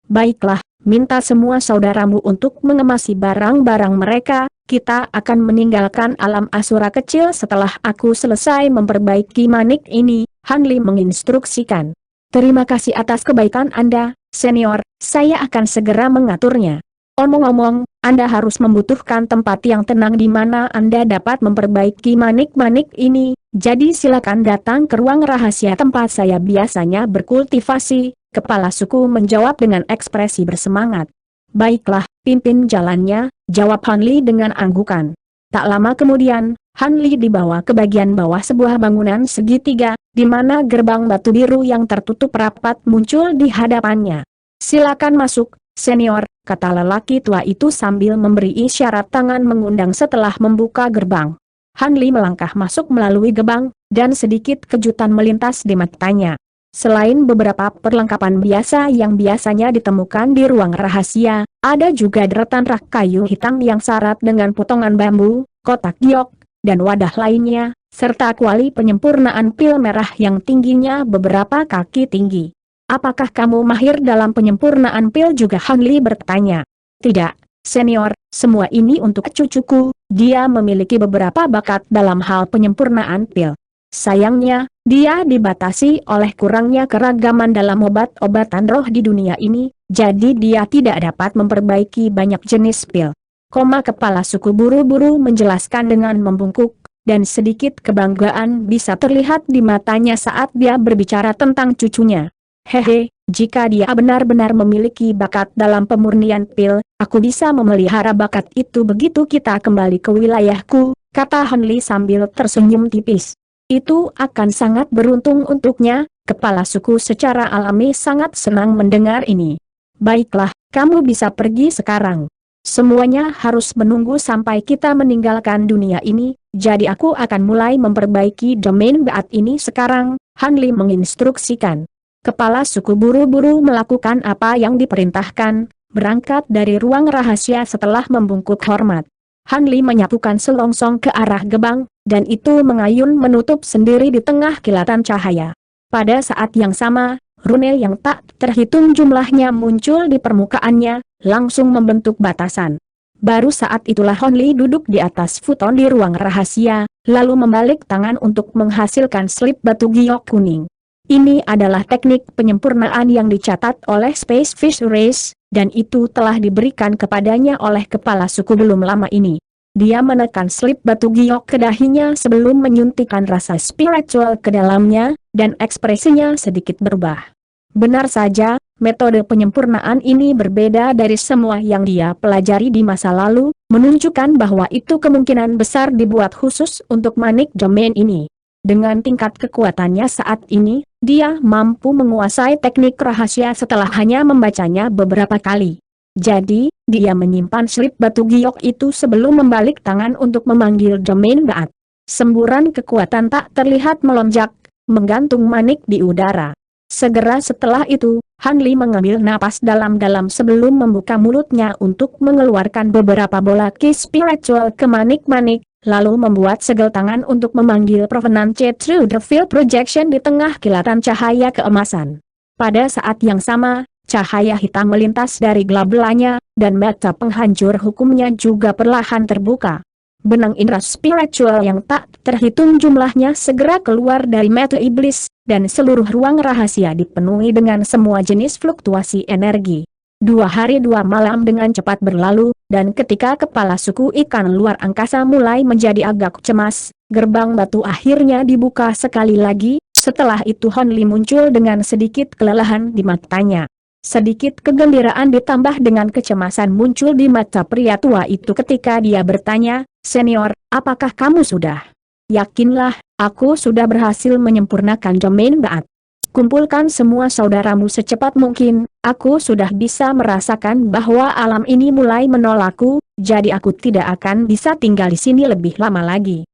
Baiklah, minta semua saudaramu untuk mengemasi barang-barang mereka, kita akan meninggalkan alam Asura kecil setelah aku selesai memperbaiki manik ini, Han Li menginstruksikan. Terima kasih atas kebaikan Anda, senior, saya akan segera mengaturnya. Omong-omong, Anda harus membutuhkan tempat yang tenang di mana Anda dapat memperbaiki manik-manik ini, jadi silakan datang ke ruang rahasia tempat saya biasanya berkultivasi. Kepala suku menjawab dengan ekspresi bersemangat. Baiklah, pimpin jalannya, jawab Han Li dengan anggukan. Tak lama kemudian, Han Li dibawa ke bagian bawah sebuah bangunan segitiga, di mana gerbang batu biru yang tertutup rapat muncul di hadapannya. Silakan masuk, senior, kata lelaki tua itu sambil memberi isyarat tangan mengundang setelah membuka gerbang. Han Li melangkah masuk melalui gerbang, dan sedikit kejutan melintas di matanya. Selain beberapa perlengkapan biasa yang biasanya ditemukan di ruang rahasia, ada juga deretan rak kayu hitam yang syarat dengan potongan bambu, kotak giok, dan wadah lainnya, serta kuali penyempurnaan pil merah yang tingginya beberapa kaki tinggi. Apakah kamu mahir dalam penyempurnaan pil juga? Han Li bertanya. Tidak, senior, semua ini untuk cucuku, dia memiliki beberapa bakat dalam hal penyempurnaan pil. Sayangnya, dia dibatasi oleh kurangnya keragaman dalam obat-obatan roh di dunia ini, jadi dia tidak dapat memperbaiki banyak jenis pil. Kepala suku buru-buru menjelaskan dengan membungkuk, dan sedikit kebanggaan bisa terlihat di matanya saat dia berbicara tentang cucunya. Hehe, jika dia benar-benar memiliki bakat dalam pemurnian pil, aku bisa memelihara bakat itu begitu kita kembali ke wilayahku, kata Han Li sambil tersenyum tipis. Itu akan sangat beruntung untuknya, kepala suku secara alami sangat senang mendengar ini. Baiklah, kamu bisa pergi sekarang. Semuanya harus menunggu sampai kita meninggalkan dunia ini, jadi aku akan mulai memperbaiki domain Baat ini sekarang, Han Li menginstruksikan. Kepala suku buru-buru melakukan apa yang diperintahkan, berangkat dari ruang rahasia setelah membungkuk hormat. Han Li menyapukan selongsong ke arah gebang, dan itu mengayun menutup sendiri di tengah kilatan cahaya. Pada saat yang sama, rune yang tak terhitung jumlahnya muncul di permukaannya, langsung membentuk batasan. Baru saat itulah Han Li duduk di atas futon di ruang rahasia, lalu membalik tangan untuk menghasilkan slip batu giok kuning. Ini adalah teknik penyempurnaan yang dicatat oleh Space Fish Race, dan itu telah diberikan kepadanya oleh kepala suku belum lama ini. Dia menekan slip batu giok ke dahinya sebelum menyuntikkan rasa spiritual ke dalamnya, dan ekspresinya sedikit berubah. Benar saja, metode penyempurnaan ini berbeda dari semua yang dia pelajari di masa lalu, menunjukkan bahwa itu kemungkinan besar dibuat khusus untuk manik domain ini. Dengan tingkat kekuatannya saat ini, dia mampu menguasai teknik rahasia setelah hanya membacanya beberapa kali. Jadi, dia menyimpan slip batu giok itu sebelum membalik tangan untuk memanggil domain Baat. Semburan kekuatan tak terlihat melonjak, menggantung manik di udara. Segera setelah itu, Han Li mengambil napas dalam-dalam sebelum membuka mulutnya untuk mengeluarkan beberapa bola ki spiritual ke manik-manik, lalu membuat segel tangan untuk memanggil Provenance Through the Field Projection di tengah kilatan cahaya keemasan. Pada saat yang sama, cahaya hitam melintas dari gelabelanya, dan mata penghancur hukumnya juga perlahan terbuka. Benang indera spiritual yang tak terhitung jumlahnya segera keluar dari mata iblis, dan seluruh ruang rahasia dipenuhi dengan semua jenis fluktuasi energi. 2 hari 2 malam dengan cepat berlalu, dan ketika kepala suku ikan luar angkasa mulai menjadi agak cemas, gerbang batu akhirnya dibuka sekali lagi. Setelah itu Han Li muncul dengan sedikit kelelahan di matanya. Sedikit kegembiraan ditambah dengan kecemasan muncul di mata pria tua itu ketika dia bertanya, "Senior, apakah kamu sudah yakinlah, aku sudah berhasil menyempurnakan domain Baat. Kumpulkan semua saudaramu secepat mungkin, aku sudah bisa merasakan bahwa alam ini mulai menolakku, jadi aku tidak akan bisa tinggal di sini lebih lama lagi.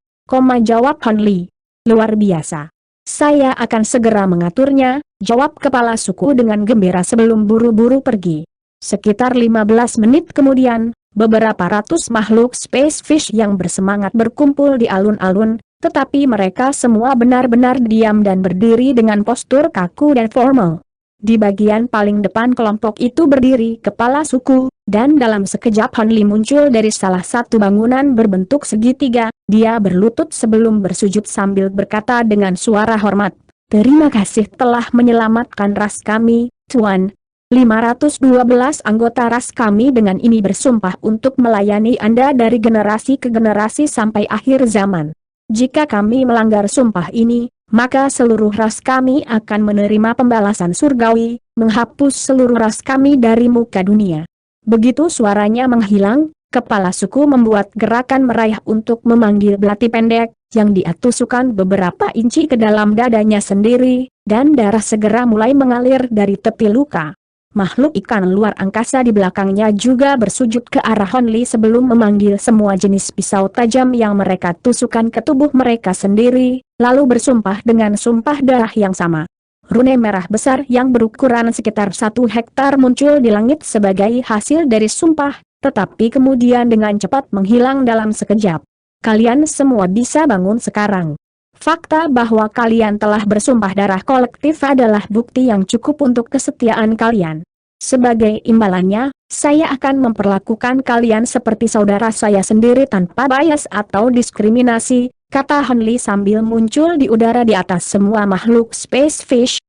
Jawab Han Li. Luar biasa. Saya akan segera mengaturnya, jawab kepala suku dengan gembira sebelum buru-buru pergi. Sekitar 15 menit kemudian, beberapa ratus makhluk Space Fish yang bersemangat berkumpul di alun-alun, tetapi mereka semua benar-benar diam dan berdiri dengan postur kaku dan formal. Di bagian paling depan kelompok itu berdiri kepala suku, dan dalam sekejap Han Li muncul dari salah satu bangunan berbentuk segitiga, dia berlutut sebelum bersujud sambil berkata dengan suara hormat, "Terima kasih telah menyelamatkan ras kami, Tuan. 512 anggota ras kami dengan ini bersumpah untuk melayani Anda dari generasi ke generasi sampai akhir zaman. Jika kami melanggar sumpah ini, maka seluruh ras kami akan menerima pembalasan surgawi, menghapus seluruh ras kami dari muka dunia." Begitu suaranya menghilang, kepala suku membuat gerakan meraih untuk memanggil belati pendek, yang dia tusukkan beberapa inci ke dalam dadanya sendiri, dan darah segera mulai mengalir dari tepi luka. Makhluk ikan luar angkasa di belakangnya juga bersujud ke arah Han Li sebelum memanggil semua jenis pisau tajam yang mereka tusukkan ke tubuh mereka sendiri, lalu bersumpah dengan sumpah darah yang sama. Rune merah besar yang berukuran sekitar 1 hektar muncul di langit sebagai hasil dari sumpah, tetapi kemudian dengan cepat menghilang dalam sekejap. Kalian semua bisa bangun sekarang. Fakta bahwa kalian telah bersumpah darah kolektif adalah bukti yang cukup untuk kesetiaan kalian. Sebagai imbalannya, saya akan memperlakukan kalian seperti saudara saya sendiri tanpa bias atau diskriminasi, kata Han Li sambil muncul di udara di atas semua makhluk Space Fish,